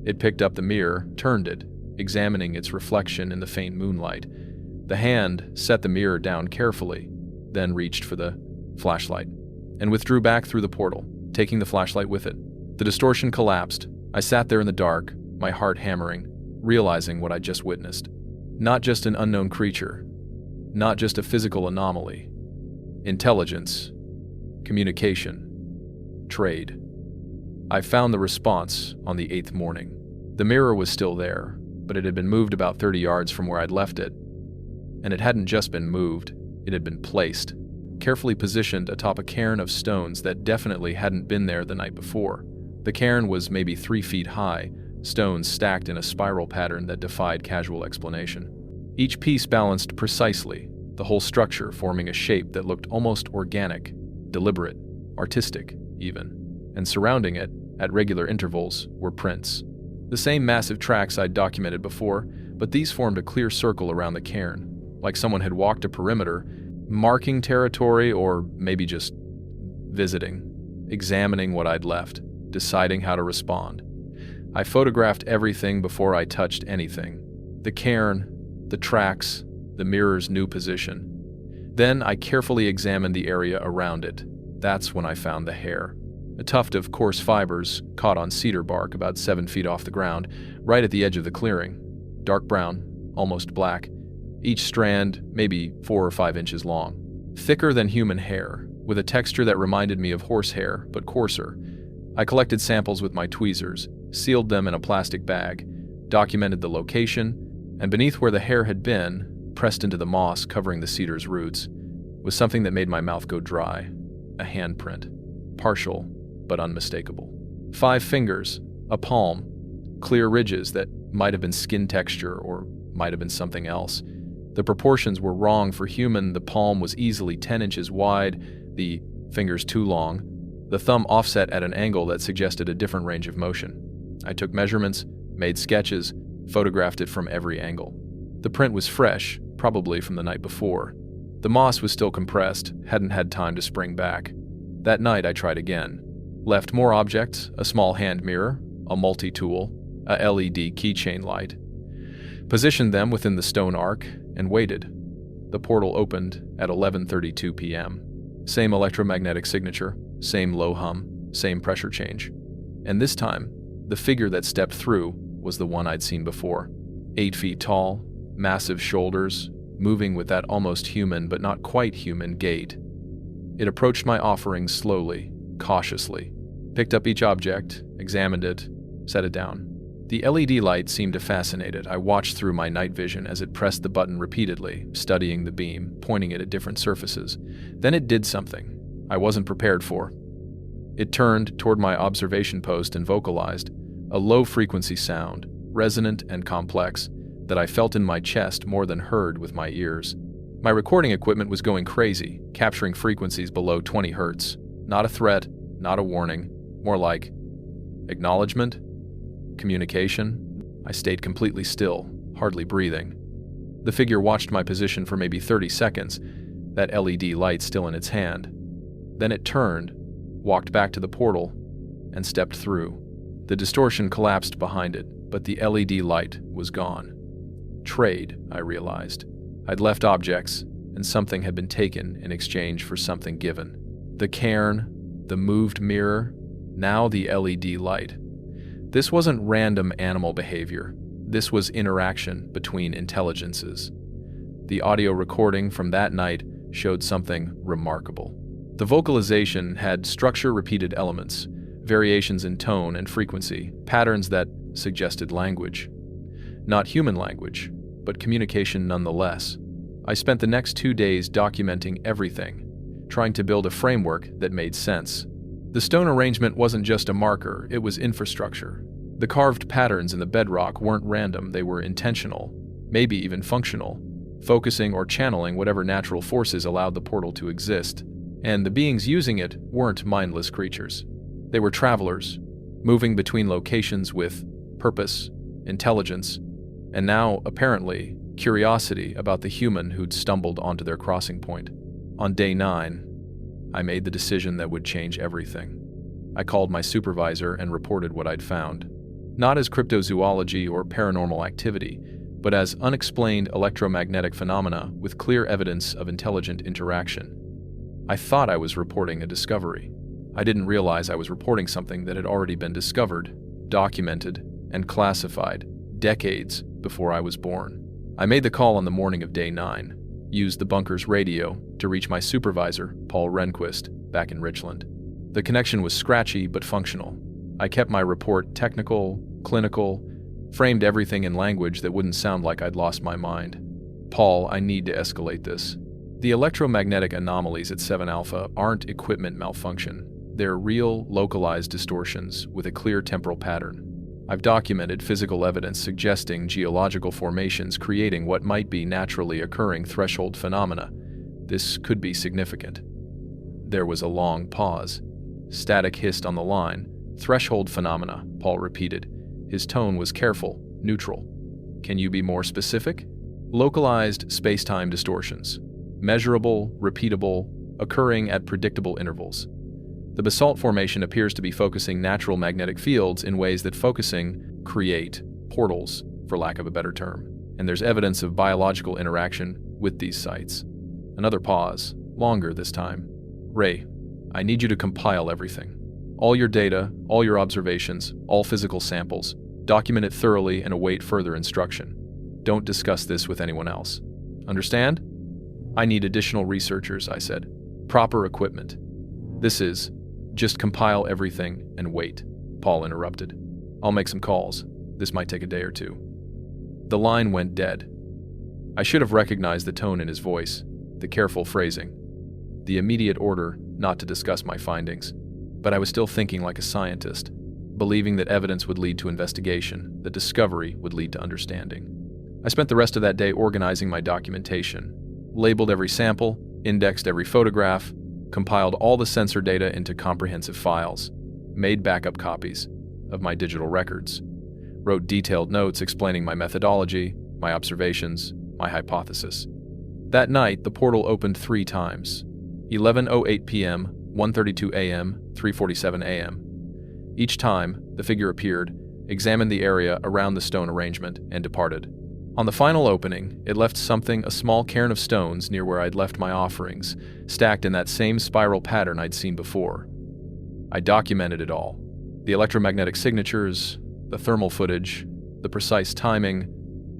It picked up the mirror, turned it, examining its reflection in the faint moonlight. The hand set the mirror down carefully, then reached for the flashlight, and withdrew back through the portal, taking the flashlight with it. The distortion collapsed. I sat there in the dark, my heart hammering, realizing what I just witnessed. Not just an unknown creature, not just a physical anomaly. Intelligence, communication, trade. I found the response on the 8th morning. The mirror was still there, but it had been moved about 30 yards from where I'd left it. And it hadn't just been moved, it had been placed, carefully positioned atop a cairn of stones that definitely hadn't been there the night before. The cairn was maybe 3 feet high, stones stacked in a spiral pattern that defied casual explanation. Each piece balanced precisely, the whole structure forming a shape that looked almost organic, deliberate, artistic, even. And surrounding it, at regular intervals, were prints. The same massive tracks I'd documented before, but these formed a clear circle around the cairn, like someone had walked a perimeter, marking territory or maybe just visiting, examining what I'd left, deciding how to respond. I photographed everything before I touched anything. The cairn, the tracks, the mirror's new position. Then I carefully examined the area around it. That's when I found the hair. A tuft of coarse fibers caught on cedar bark about 7 feet off the ground, right at the edge of the clearing. Dark brown, almost black. Each strand maybe 4 or 5 inches long. Thicker than human hair, with a texture that reminded me of horsehair, but coarser. I collected samples with my tweezers, sealed them in a plastic bag, documented the location, and beneath where the hair had been, pressed into the moss covering the cedar's roots, was something that made my mouth go dry. A handprint. Partial, but unmistakable. 5 fingers, a palm, clear ridges that might have been skin texture or might have been something else. The proportions were wrong for human. The palm was easily 10 inches wide, the fingers too long, the thumb offset at an angle that suggested a different range of motion. I took measurements, made sketches, photographed it from every angle. The print was fresh, probably from the night before. The moss was still compressed, hadn't had time to spring back. That night I tried again. Left more objects, a small hand mirror, a multi-tool, a LED keychain light. Positioned them within the stone arc and waited. The portal opened at 11:32 p.m. Same electromagnetic signature, same low hum, same pressure change. And this time, the figure that stepped through was the one I'd seen before. 8 feet tall, massive shoulders, moving with that almost human but not quite human gait. It approached my offering slowly, cautiously, picked up each object, examined it, set it down. The LED light seemed to fascinate it. I watched through my night vision as it pressed the button repeatedly, studying the beam, pointing it at different surfaces. Then it did something I wasn't prepared for. It turned toward my observation post and vocalized, a low-frequency sound, resonant and complex, that I felt in my chest more than heard with my ears. My recording equipment was going crazy, capturing frequencies below 20 hertz. Not a threat, not a warning, more like acknowledgement, communication. I stayed completely still, hardly breathing. The figure watched my position for maybe 30 seconds, that LED light still in its hand. Then it turned, walked back to the portal, and stepped through. The distortion collapsed behind it, but the LED light was gone. Trade, I realized. I'd left objects, and something had been taken in exchange for something given. The cairn, the moved mirror, now the LED light. This wasn't random animal behavior. This was interaction between intelligences. The audio recording from that night showed something remarkable. The vocalization had structure-repeated elements, variations in tone and frequency, patterns that suggested language. Not human language, but communication nonetheless. I spent the next 2 days documenting everything, trying to build a framework that made sense. The stone arrangement wasn't just a marker, it was infrastructure. The carved patterns in the bedrock weren't random, they were intentional, maybe even functional, focusing or channeling whatever natural forces allowed the portal to exist. And the beings using it weren't mindless creatures. They were travelers, moving between locations with purpose, intelligence, and now, apparently, curiosity about the human who'd stumbled onto their crossing point. On day 9, I made the decision that would change everything. I called my supervisor and reported what I'd found. Not as cryptozoology or paranormal activity, but as unexplained electromagnetic phenomena with clear evidence of intelligent interaction. I thought I was reporting a discovery. I didn't realize I was reporting something that had already been discovered, documented, and classified decades before I was born. I made the call on the morning of day 9, used the bunker's radio to reach my supervisor, Paul Rehnquist, back in Richland. The connection was scratchy but functional. I kept my report technical, clinical, framed everything in language that wouldn't sound like I'd lost my mind. Paul, I need to escalate this. The electromagnetic anomalies at 7 Alpha aren't equipment malfunction. They're real, localized distortions with a clear temporal pattern. I've documented physical evidence suggesting geological formations creating what might be naturally occurring threshold phenomena. This could be significant. There was a long pause. Static hissed on the line. Threshold phenomena, Paul repeated. His tone was careful, neutral. Can you be more specific? Localized space-time distortions. Measurable, repeatable, occurring at predictable intervals. The basalt formation appears to be focusing natural magnetic fields in ways that focusing create portals, for lack of a better term. And there's evidence of biological interaction with these sites. Another pause, longer this time. Ray, I need you to compile everything. All your data, all your observations, all physical samples. Document it thoroughly and await further instruction. Don't discuss this with anyone else. Understand? I need additional researchers, I said. Proper equipment. This is, just compile everything and wait, Paul interrupted. I'll make some calls. This might take a day or two. The line went dead. I should have recognized the tone in his voice, the careful phrasing, the immediate order not to discuss my findings. But I was still thinking like a scientist, believing that evidence would lead to investigation, that discovery would lead to understanding. I spent the rest of that day organizing my documentation, labeled every sample, indexed every photograph, compiled all the sensor data into comprehensive files, made backup copies of my digital records, wrote detailed notes explaining my methodology, my observations, my hypothesis. That night, the portal opened 3 times, 11:08 p.m., 1:32 a.m., 3:47 a.m. Each time, the figure appeared, examined the area around the stone arrangement, and departed. On the final opening, it left a small cairn of stones near where I'd left my offerings, stacked in that same spiral pattern I'd seen before. I documented it all. The electromagnetic signatures, the thermal footage, the precise timing,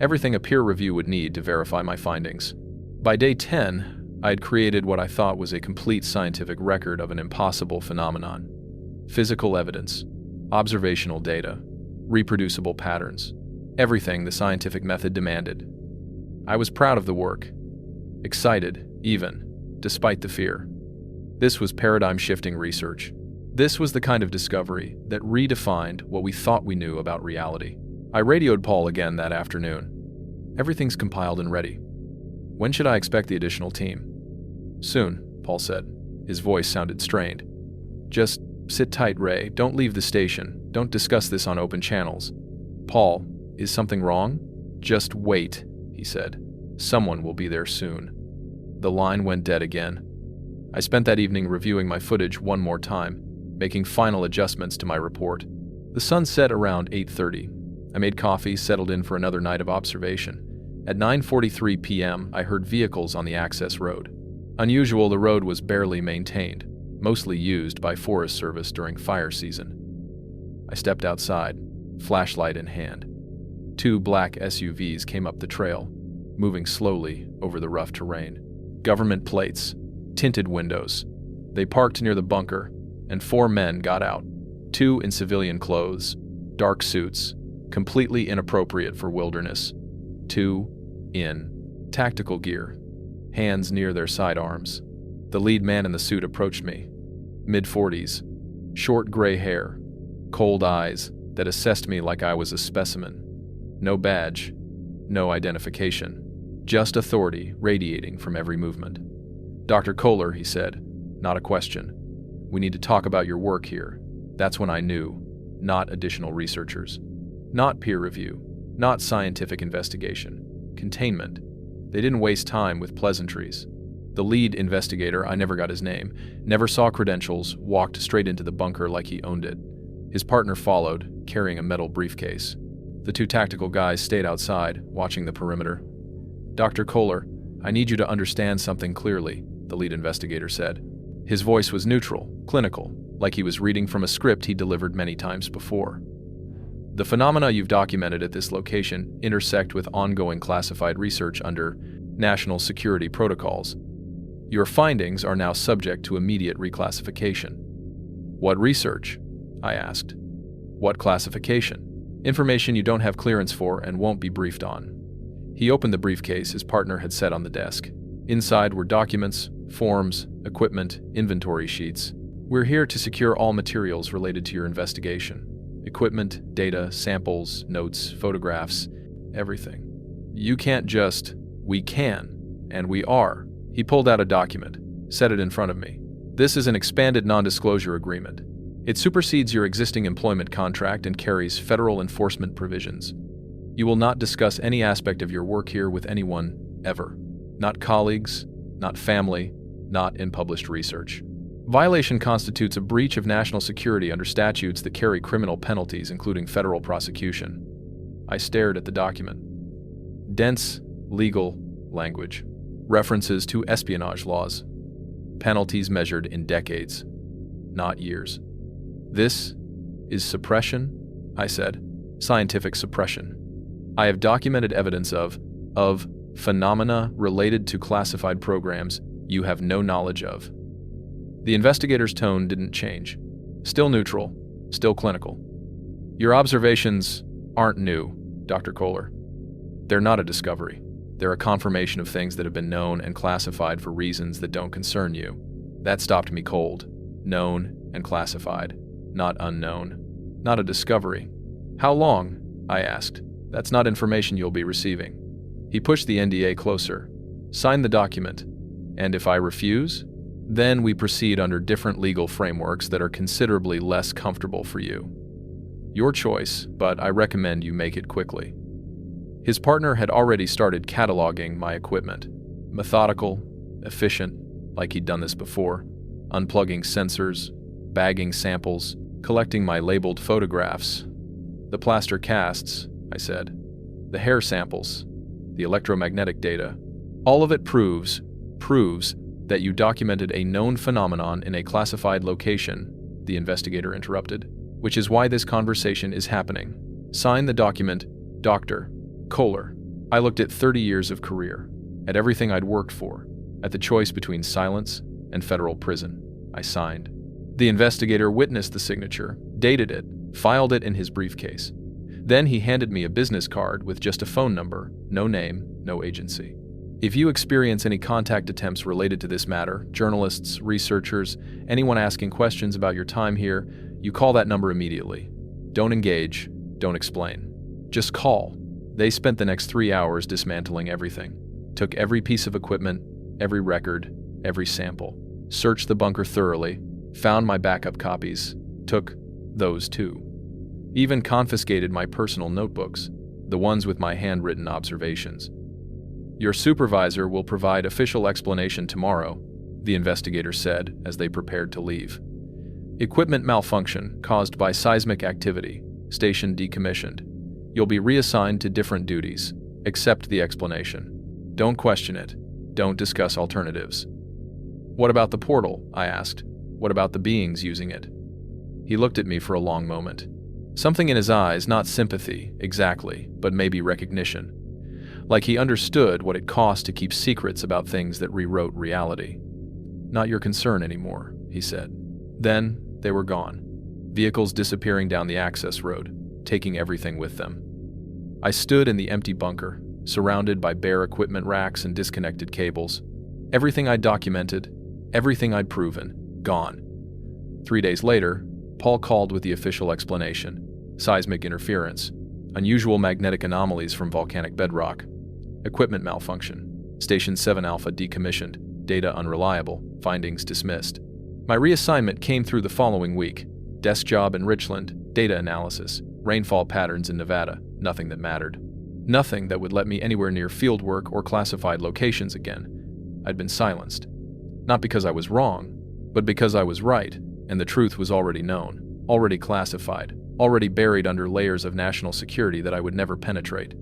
everything a peer review would need to verify my findings. By day 10, I had created what I thought was a complete scientific record of an impossible phenomenon. Physical evidence, observational data, reproducible patterns. Everything the scientific method demanded. I was proud of the work. Excited, even, despite the fear. This was paradigm-shifting research. This was the kind of discovery that redefined what we thought we knew about reality. I radioed Paul again that afternoon. Everything's compiled and ready. When should I expect the additional team? Soon, Paul said. His voice sounded strained. Just sit tight, Ray. Don't leave the station. Don't discuss this on open channels. Paul, is something wrong? Just wait, he said. Someone will be there soon. The line went dead again. I spent that evening reviewing my footage one more time, making final adjustments to my report. The sun set around 8:30. I made coffee, settled in for another night of observation. At 9:43 p.m., I heard vehicles on the access road. Unusual, the road was barely maintained, mostly used by Forest Service during fire season. I stepped outside, flashlight in hand. 2 black SUVs came up the trail, moving slowly over the rough terrain. government plates, tinted windows. They parked near the bunker, and 4 men got out, 2 in civilian clothes, dark suits, completely inappropriate for wilderness, 2 in tactical gear, hands near their sidearms. The lead man in the suit approached me, mid-40s, short gray hair, cold eyes that assessed me like I was a specimen. No badge, no identification, just authority radiating from every movement. "Dr. Kohler," he said, "not a question. We need to talk about your work here." That's when I knew, not additional researchers, not peer review, not scientific investigation, containment. They didn't waste time with pleasantries. The lead investigator, I never got his name, never saw credentials, walked straight into the bunker like he owned it. His partner followed, carrying a metal briefcase. The 2 tactical guys stayed outside, watching the perimeter. "Dr. Kohler, I need you to understand something clearly," the lead investigator said. His voice was neutral, clinical, like he was reading from a script he delivered many times before. "The phenomena you've documented at this location intersect with ongoing classified research under national security protocols. Your findings are now subject to immediate reclassification." "What research?" I asked. "What classification?" "Information you don't have clearance for and won't be briefed on." He opened the briefcase his partner had set on the desk. Inside were documents, forms, equipment, inventory sheets. "We're here to secure all materials related to your investigation. Equipment, data, samples, notes, photographs, everything. You can't just..." "We can, and we are." He pulled out a document, set it in front of me. "This is an expanded non-disclosure agreement. It supersedes your existing employment contract and carries federal enforcement provisions. You will not discuss any aspect of your work here with anyone, ever. Not colleagues, not family, not in published research. Violation constitutes a breach of national security under statutes that carry criminal penalties, including federal prosecution." I stared at the document. Dense, legal language. References to espionage laws. Penalties measured in decades, not years. "This is suppression," I said. "Scientific suppression. I have documented evidence of phenomena related to classified programs you have no knowledge of." The investigator's tone didn't change. Still neutral, still clinical. "Your observations aren't new, Dr. Kohler. They're not a discovery. They're a confirmation of things that have been known and classified for reasons that don't concern you." That stopped me cold. Known and classified, not unknown. Not a discovery. "How long?" I asked. "That's not information you'll be receiving." He pushed the NDA closer. "Sign the document. And if I refuse, then we proceed under different legal frameworks that are considerably less comfortable for you. Your choice, but I recommend you make it quickly." His partner had already started cataloging my equipment. Methodical, efficient, like he'd done this before. Unplugging sensors, bagging samples, collecting my labeled photographs. "The plaster casts," I said. "The hair samples, the electromagnetic data. All of it proves that you documented a known phenomenon in a classified location," the investigator interrupted, "which is why this conversation is happening. Sign the document, Dr. Kohler." I looked at 30 years of career, at everything I'd worked for, at the choice between silence and federal prison. I signed. The investigator witnessed the signature, dated it, filed it in his briefcase. Then he handed me a business card with just a phone number, no name, no agency. "If you experience any contact attempts related to this matter, journalists, researchers, anyone asking questions about your time here, you call that number immediately. Don't engage, don't explain. Just call." They spent the next 3 hours dismantling everything. Took every piece of equipment, every record, every sample. Searched the bunker thoroughly, found my backup copies, took those too. Even confiscated my personal notebooks, the ones with my handwritten observations. "Your supervisor will provide official explanation tomorrow," the investigator said as they prepared to leave. "Equipment malfunction caused by seismic activity, station decommissioned. You'll be reassigned to different duties. Accept the explanation. Don't question it. Don't discuss alternatives." "What about the portal?" I asked. "What about the beings using it?" He looked at me for a long moment. Something in his eyes, not sympathy, exactly, but maybe recognition. like he understood what it cost to keep secrets about things that rewrote reality. "Not your concern anymore," he said. Then they were gone. Vehicles disappearing down the access road, taking everything with them. I stood in the empty bunker, surrounded by bare equipment racks and disconnected cables. Everything I'd documented, everything I'd proven, gone. 3 days later, Paul called with the official explanation: seismic interference, unusual magnetic anomalies from volcanic bedrock, equipment malfunction, Station 7 Alpha decommissioned, data unreliable, findings dismissed. My reassignment came through the following week: desk job in Richland, data analysis, rainfall patterns in Nevada, nothing that mattered. Nothing that would let me anywhere near fieldwork or classified locations again. I'd been silenced. Not because I was wrong, but because I was right, and the truth was already known, already classified, already buried under layers of national security that I would never penetrate.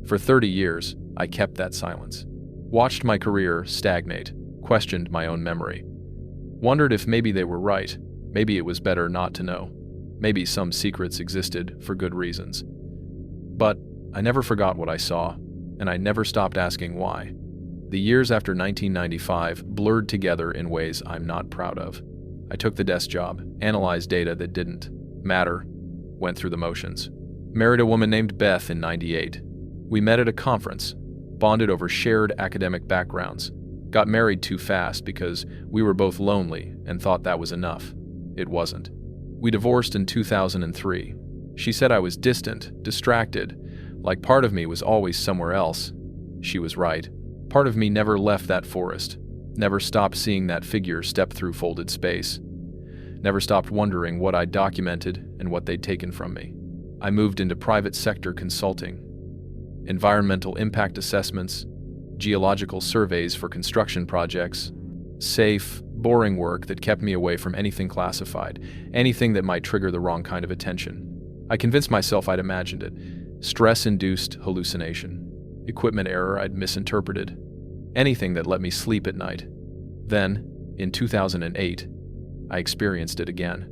For 30 years, I kept that silence. Watched my career stagnate, questioned my own memory. Wondered if maybe they were right, maybe it was better not to know. Maybe some secrets existed for good reasons. But I never forgot what I saw, and I never stopped asking why. The years after 1995 blurred together in ways I'm not proud of. I took the desk job, analyzed data that didn't matter, went through the motions. Married a woman named Beth in '98. We met at a conference, bonded over shared academic backgrounds, got married too fast because we were both lonely and thought that was enough. It wasn't. We divorced in 2003. She said I was distant, distracted, like part of me was always somewhere else. She was right. Part of me never left that forest, never stopped seeing that figure step through folded space, never stopped wondering what I'd documented and what they'd taken from me. I moved into private sector consulting, environmental impact assessments, geological surveys for construction projects, safe, boring work that kept me away from anything classified, anything that might trigger the wrong kind of attention. I convinced myself I'd imagined it. Stress-induced hallucination. Equipment error I'd misinterpreted. Anything that let me sleep at night. Then, in 2008, I experienced it again.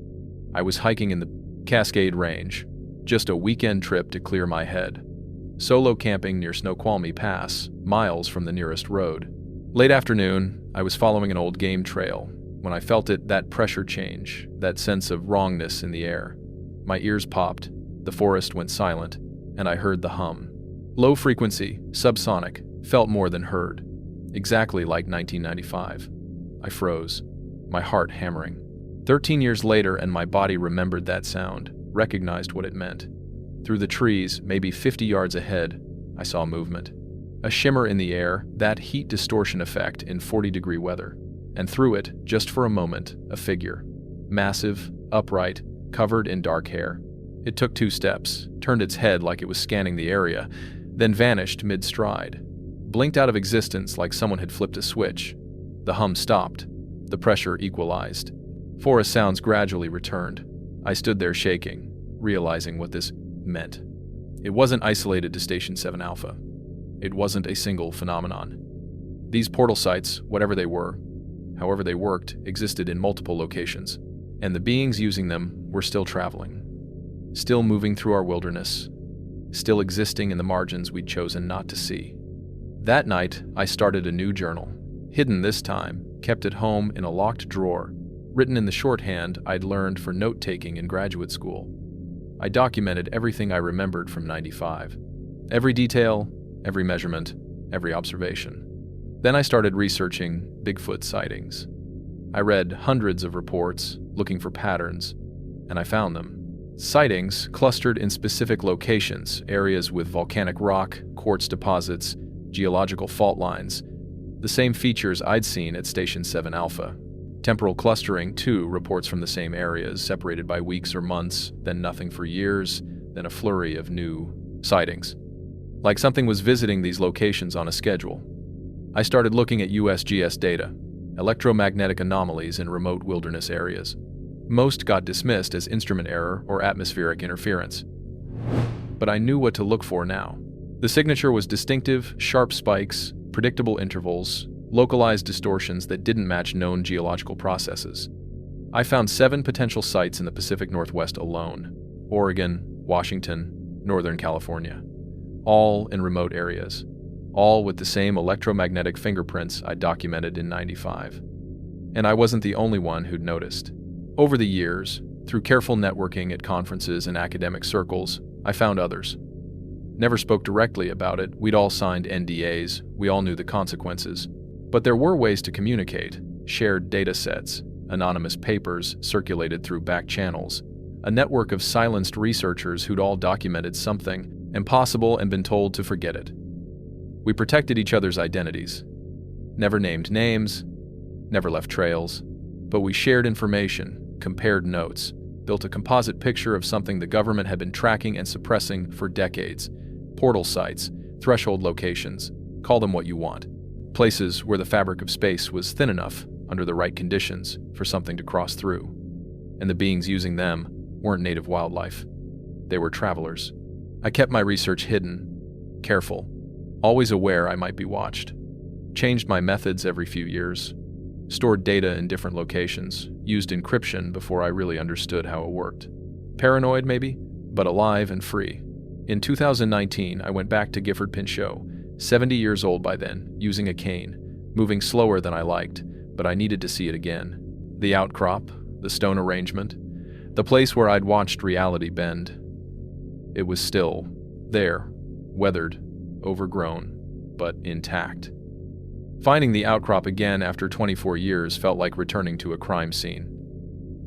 I was hiking in the Cascade Range, just a weekend trip to clear my head. Solo camping near Snoqualmie Pass, miles from the nearest road. Late afternoon, I was following an old game trail when I felt that pressure change, that sense of wrongness in the air. My ears popped, the forest went silent, and I heard the hum. Low frequency, subsonic, felt more than heard. Exactly like 1995. I froze, my heart hammering. 13 years later, and my body remembered that sound, recognized what it meant. Through the trees, maybe 50 yards ahead, I saw movement. A shimmer in the air, that heat distortion effect in 40-degree weather. And through it, just for a moment, a figure. Massive, upright, covered in dark hair. It took 2 steps, turned its head like it was scanning the area, then vanished mid-stride. Blinked out of existence like someone had flipped a switch. The hum stopped. The pressure equalized. Forest sounds gradually returned. I stood there shaking, realizing what this meant. It wasn't isolated to Station 7 Alpha. It wasn't a single phenomenon. These portal sites, whatever they were, however they worked, existed in multiple locations, and the beings using them were still traveling, still moving through our wilderness, still existing in the margins we'd chosen not to see. That night, I started a new journal, hidden this time, kept at home in a locked drawer, written in the shorthand I'd learned for note-taking in graduate school. I documented everything I remembered from '95. Every detail, every measurement, every observation. Then I started researching Bigfoot sightings. I read hundreds of reports, looking for patterns, and I found them. Sightings clustered in specific locations, areas with volcanic rock, quartz deposits, geological fault lines, the same features I'd seen at Station 7 Alpha. Temporal clustering, too, reports from the same areas, separated by weeks or months, then nothing for years, then a flurry of new sightings. Like something was visiting these locations on a schedule. I started looking at USGS data, electromagnetic anomalies in remote wilderness areas. Most got dismissed as instrument error or atmospheric interference. But I knew what to look for now. The signature was distinctive, sharp spikes, predictable intervals, localized distortions that didn't match known geological processes. I found 7 potential sites in the Pacific Northwest alone: Oregon, Washington, Northern California, all in remote areas. all with the same electromagnetic fingerprints I documented in '95. And I wasn't the only one who'd noticed. Over the years, through careful networking at conferences and academic circles, I found others. Never spoke directly about it, we'd all signed NDAs, we all knew the consequences. But there were ways to communicate, shared data sets, anonymous papers circulated through back channels, a network of silenced researchers who'd all documented something impossible and been told to forget it. We protected each other's identities. Never named names, never left trails, but we shared information, compared notes, built a composite picture of something the government had been tracking and suppressing for decades. Portal sites, threshold locations, call them what you want. Places where the fabric of space was thin enough, under the right conditions, for something to cross through. And the beings using them weren't native wildlife. They were travelers. I kept my research hidden, careful, always aware I might be watched. Changed my methods every few years. Stored data in different locations, used encryption before I really understood how it worked. Paranoid, maybe, but alive and free. In 2019, I went back to Gifford Pinchot, 70 years old by then, using a cane, moving slower than I liked, but I needed to see it again. The outcrop, the stone arrangement, the place where I'd watched reality bend. It was still there, weathered, overgrown, but intact. Finding the outcrop again after 24 years felt like returning to a crime scene.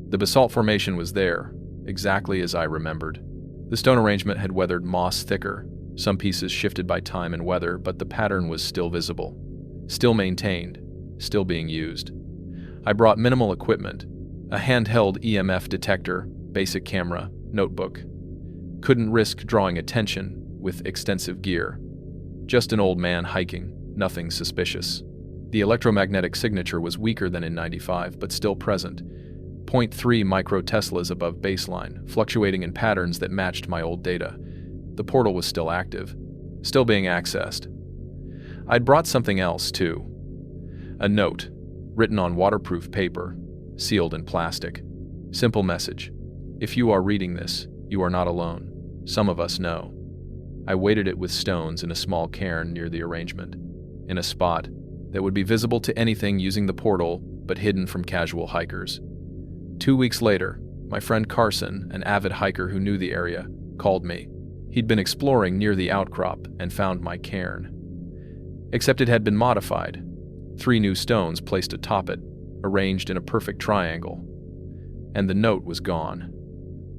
The basalt formation was there, exactly as I remembered. The stone arrangement had weathered moss thicker, some pieces shifted by time and weather, but the pattern was still visible, still maintained, still being used. I brought minimal equipment, a handheld EMF detector, basic camera, notebook. Couldn't risk drawing attention with extensive gear. Just an old man hiking, nothing suspicious. The electromagnetic signature was weaker than in '95, but still present. 0.3 microteslas above baseline, fluctuating in patterns that matched my old data. The portal was still active, still being accessed. I'd brought something else, too. A note, written on waterproof paper, sealed in plastic. Simple message. If you are reading this, you are not alone. Some of us know. I weighted it with stones in a small cairn near the arrangement, in a spot that would be visible to anything using the portal, but hidden from casual hikers. 2 weeks later, my friend Carson, an avid hiker who knew the area, called me. He'd been exploring near the outcrop and found my cairn. Except it had been modified. 3 new stones placed atop it, arranged in a perfect triangle. And the note was gone.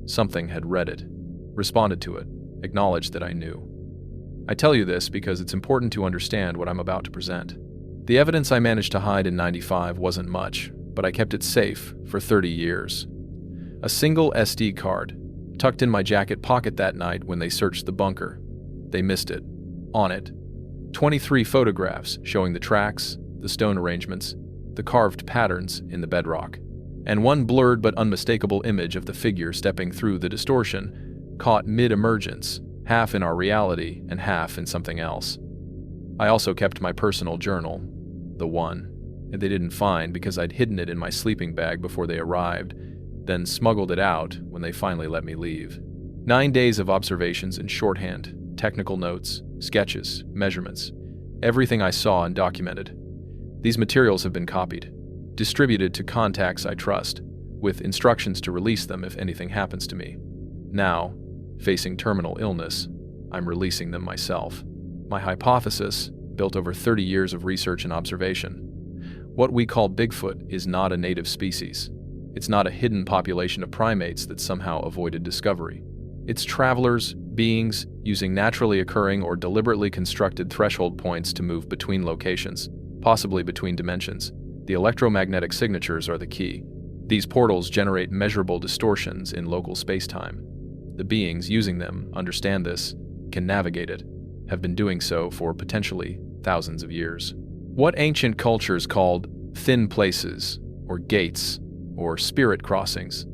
Something had read it, responded to it, acknowledged that I knew. I tell you this because it's important to understand what I'm about to present. The evidence I managed to hide in '95 wasn't much, but I kept it safe for 30 years. A single SD card, tucked in my jacket pocket that night when they searched the bunker. They missed it. On it, 23 photographs showing the tracks, the stone arrangements, the carved patterns in the bedrock, and one blurred but unmistakable image of the figure stepping through the distortion, caught mid-emergence, half in our reality and half in something else. I also kept my personal journal, the one they didn't find because I'd hidden it in my sleeping bag before they arrived, then smuggled it out when they finally let me leave. 9 days of observations in shorthand, technical notes, sketches, measurements, everything I saw and documented. These materials have been copied, distributed to contacts I trust, with instructions to release them if anything happens to me. Now, facing terminal illness, I'm releasing them myself. My hypothesis, built over 30 years of research and observation. What we call Bigfoot is not a native species. It's not a hidden population of primates that somehow avoided discovery. It's travelers, beings, using naturally occurring or deliberately constructed threshold points to move between locations, possibly between dimensions. The electromagnetic signatures are the key. These portals generate measurable distortions in local space-time. The beings using them understand this, can navigate it, have been doing so for potentially thousands of years. What ancient cultures called thin places, or gates, or spirit crossings.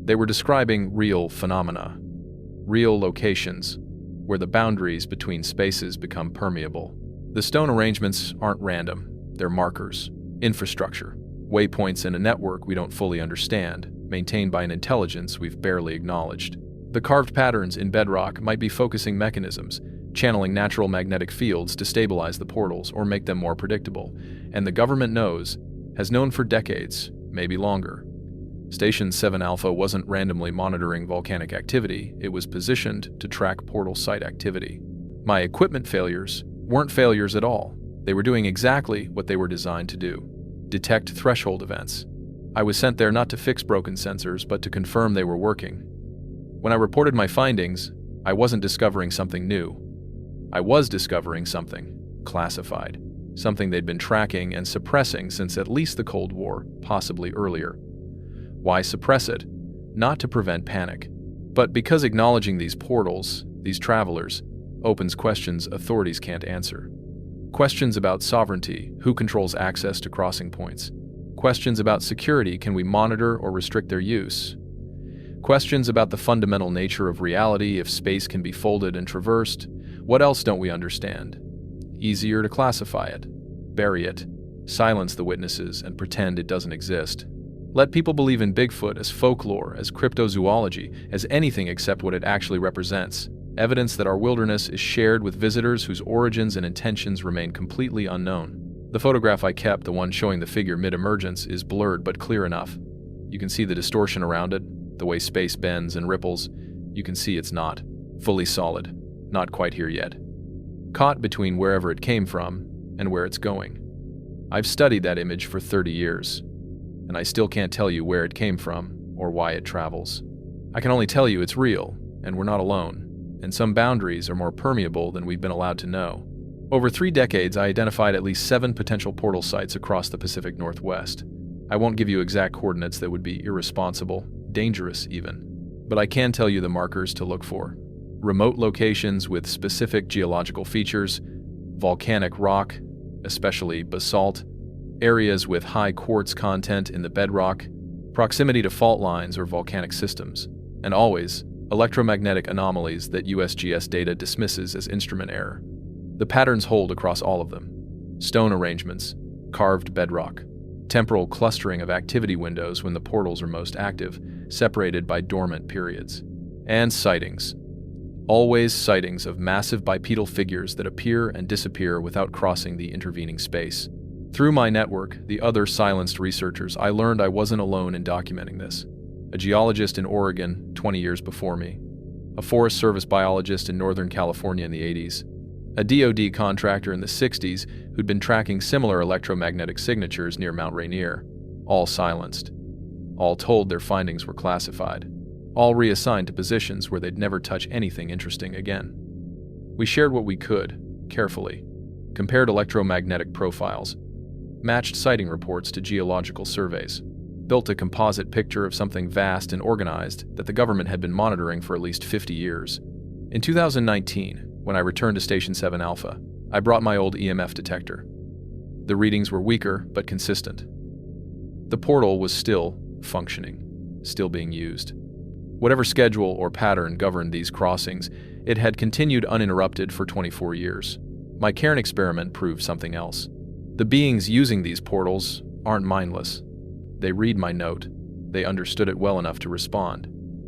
They were describing real phenomena, real locations, where the boundaries between spaces become permeable. The stone arrangements aren't random, they're markers, infrastructure, waypoints in a network we don't fully understand, maintained by an intelligence we've barely acknowledged. The carved patterns in bedrock might be focusing mechanisms, channeling natural magnetic fields to stabilize the portals or make them more predictable. And the government has known for decades, maybe longer. Station 7 Alpha wasn't randomly monitoring volcanic activity, it was positioned to track portal site activity. My equipment failures weren't failures at all. They were doing exactly what they were designed to do: detect threshold events. I was sent there not to fix broken sensors, but to confirm they were working. When I reported my findings, I wasn't discovering something new. I was discovering something classified, something they'd been tracking and suppressing since at least the Cold War, possibly earlier. Why suppress it? Not to prevent panic, but because acknowledging these portals, these travelers, opens questions authorities can't answer. Questions about sovereignty, who controls access to crossing points. Questions about security, can we monitor or restrict their use? Questions about the fundamental nature of reality, if space can be folded and traversed. What else don't we understand? Easier to classify it, bury it, silence the witnesses, and pretend it doesn't exist. Let people believe in Bigfoot as folklore, as cryptozoology, as anything except what it actually represents. Evidence that our wilderness is shared with visitors whose origins and intentions remain completely unknown. The photograph I kept, the one showing the figure mid-emergence, is blurred but clear enough. You can see the distortion around it, the way space bends and ripples. You can see it's not fully solid, not quite here yet. Caught between wherever it came from and where it's going. I've studied that image for 30 years, and I still can't tell you where it came from or why it travels. I can only tell you it's real, and we're not alone, and some boundaries are more permeable than we've been allowed to know. Over 3 decades, I identified at least 7 potential portal sites across the Pacific Northwest. I won't give you exact coordinates, that would be irresponsible, dangerous even, but I can tell you the markers to look for. Remote locations with specific geological features, volcanic rock, especially basalt, areas with high quartz content in the bedrock, proximity to fault lines or volcanic systems, and always electromagnetic anomalies that USGS data dismisses as instrument error. The patterns hold across all of them: stone arrangements, carved bedrock, temporal clustering of activity windows when the portals are most active, separated by dormant periods, and sightings. Always sightings of massive bipedal figures that appear and disappear without crossing the intervening space. Through my network, the other silenced researchers, I learned I wasn't alone in documenting this. A geologist in Oregon 20 years before me, a Forest Service biologist in Northern California in the 80s, a DoD contractor in the 60s who'd been tracking similar electromagnetic signatures near Mount Rainier, all silenced. All told, their findings were classified, all reassigned to positions where they'd never touch anything interesting again. We shared what we could, carefully, compared electromagnetic profiles, matched sighting reports to geological surveys, built a composite picture of something vast and organized that the government had been monitoring for at least 50 years. In 2019, when I returned to Station 7 Alpha, I brought my old EMF detector. The readings were weaker but consistent. The portal was still functioning, still being used. Whatever schedule or pattern governed these crossings, it had continued uninterrupted for 24 years. My Cairn experiment proved something else. The beings using these portals aren't mindless. They read my note. They understood it well enough to respond.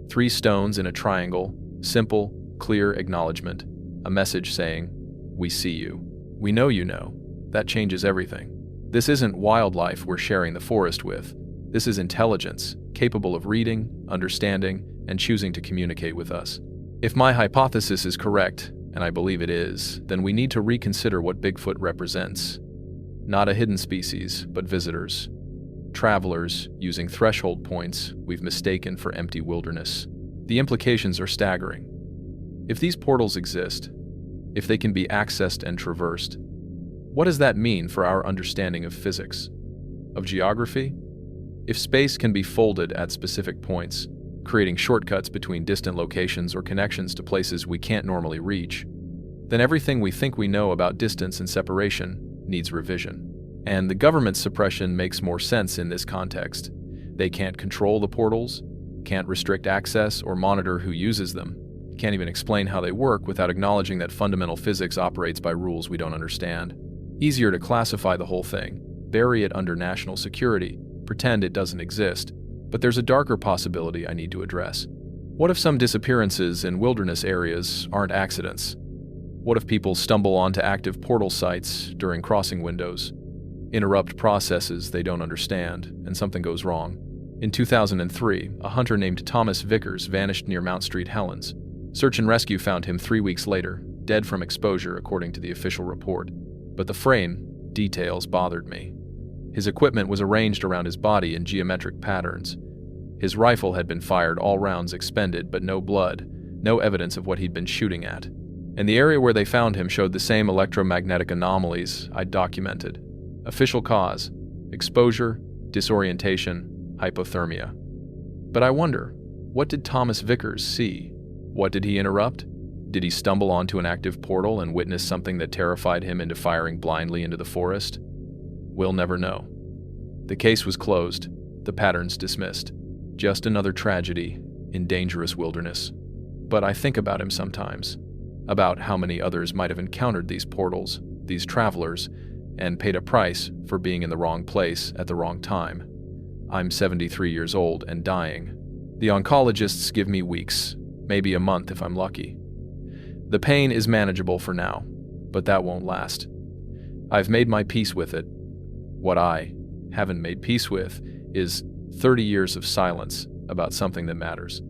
3 stones in a triangle, simple, clear acknowledgement, a message saying, "We see you. We know you know." That changes everything. This isn't wildlife we're sharing the forest with. This is intelligence, capable of reading, understanding, and choosing to communicate with us. If my hypothesis is correct, and I believe it is, then we need to reconsider what Bigfoot represents. Not a hidden species, but visitors. Travelers using threshold points we've mistaken for empty wilderness. The implications are staggering. If these portals exist, if they can be accessed and traversed, what does that mean for our understanding of physics, of geography? If space can be folded at specific points, creating shortcuts between distant locations or connections to places we can't normally reach, then everything we think we know about distance and separation needs revision. And the government's suppression makes more sense in this context. They can't control the portals, can't restrict access or monitor who uses them, can't even explain how they work without acknowledging that fundamental physics operates by rules we don't understand. Easier to classify the whole thing, bury it under national security, pretend it doesn't exist. But there's a darker possibility I need to address. What if some disappearances in wilderness areas aren't accidents? What if people stumble onto active portal sites during crossing windows, interrupt processes they don't understand, and something goes wrong? In 2003, a hunter named Thomas Vickers vanished near Mount Street, Helens. Search and rescue found him 3 weeks later, dead from exposure according to the official report. But the frame details bothered me. His equipment was arranged around his body in geometric patterns. His rifle had been fired, all rounds expended, but no blood, no evidence of what he'd been shooting at. And the area where they found him showed the same electromagnetic anomalies I'd documented. Official cause: exposure, disorientation, hypothermia. But I wonder, what did Thomas Vickers see? What did he interrupt? Did he stumble onto an active portal and witness something that terrified him into firing blindly into the forest? We'll never know. The case was closed, the patterns dismissed. Just another tragedy in dangerous wilderness. But I think about him sometimes, about how many others might have encountered these portals, these travelers, and paid a price for being in the wrong place at the wrong time. I'm 73 years old and dying. The oncologists give me weeks, maybe a month if I'm lucky. The pain is manageable for now, but that won't last. I've made my peace with it. What I haven't made peace with is 30 years of silence about something that matters.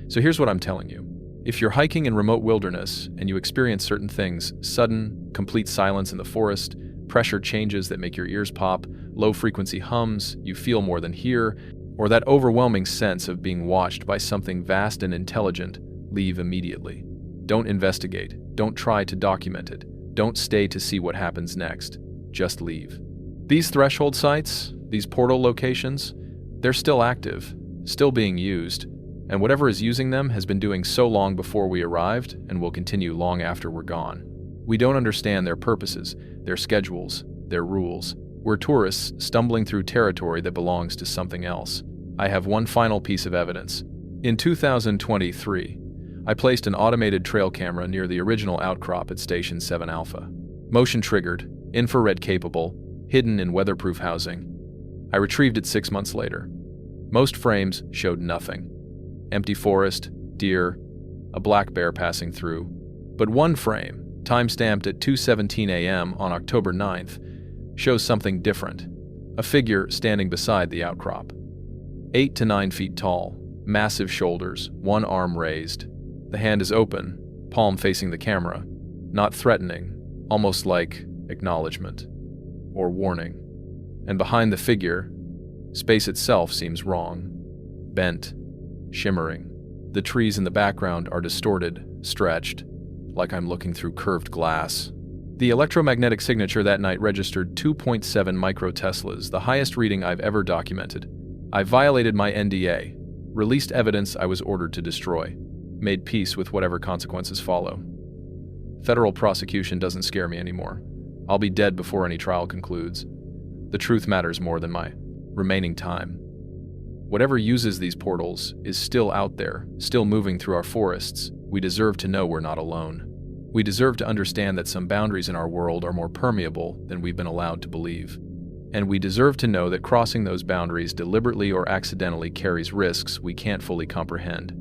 So here's what I'm telling you. If you're hiking in remote wilderness and you experience certain things, sudden, complete silence in the forest, pressure changes that make your ears pop, low-frequency hums you feel more than hear, or that overwhelming sense of being watched by something vast and intelligent, leave immediately. Don't investigate. Don't try to document it. Don't stay to see what happens next. Just leave. These threshold sites, these portal locations, they're still active, still being used, and whatever is using them has been doing so long before we arrived and will continue long after we're gone. We don't understand their purposes, their schedules, their rules. We're tourists stumbling through territory that belongs to something else. I have one final piece of evidence. In 2023, I placed an automated trail camera near the original outcrop at Station 7 Alpha. Motion-triggered, infrared-capable, hidden in weatherproof housing. I retrieved it 6 months later. Most frames showed nothing. Empty forest, deer, a black bear passing through. But one frame, time-stamped at 2:17 a.m. on October 9th, shows something different. A figure standing beside the outcrop. 8 to 9 feet tall, massive shoulders, one arm raised. The hand is open, palm facing the camera. Not threatening, almost like acknowledgement or warning. And behind the figure, space itself seems wrong. Bent, shimmering. The trees in the background are distorted, stretched, like I'm looking through curved glass. The electromagnetic signature that night registered 2.7 microteslas, the highest reading I've ever documented. I violated my NDA, released evidence I was ordered to destroy, made peace with whatever consequences follow. Federal prosecution doesn't scare me anymore. I'll be dead before any trial concludes. The truth matters more than my remaining time. Whatever uses these portals is still out there, still moving through our forests. We deserve to know we're not alone. We deserve to understand that some boundaries in our world are more permeable than we've been allowed to believe. And we deserve to know that crossing those boundaries deliberately or accidentally carries risks we can't fully comprehend.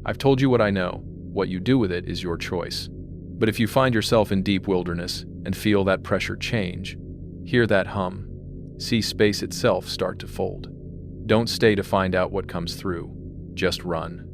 I've told you what I know. What you do with it is your choice. But if you find yourself in deep wilderness and feel that pressure change, hear that hum, see space itself start to fold. Don't stay to find out what comes through. Just run.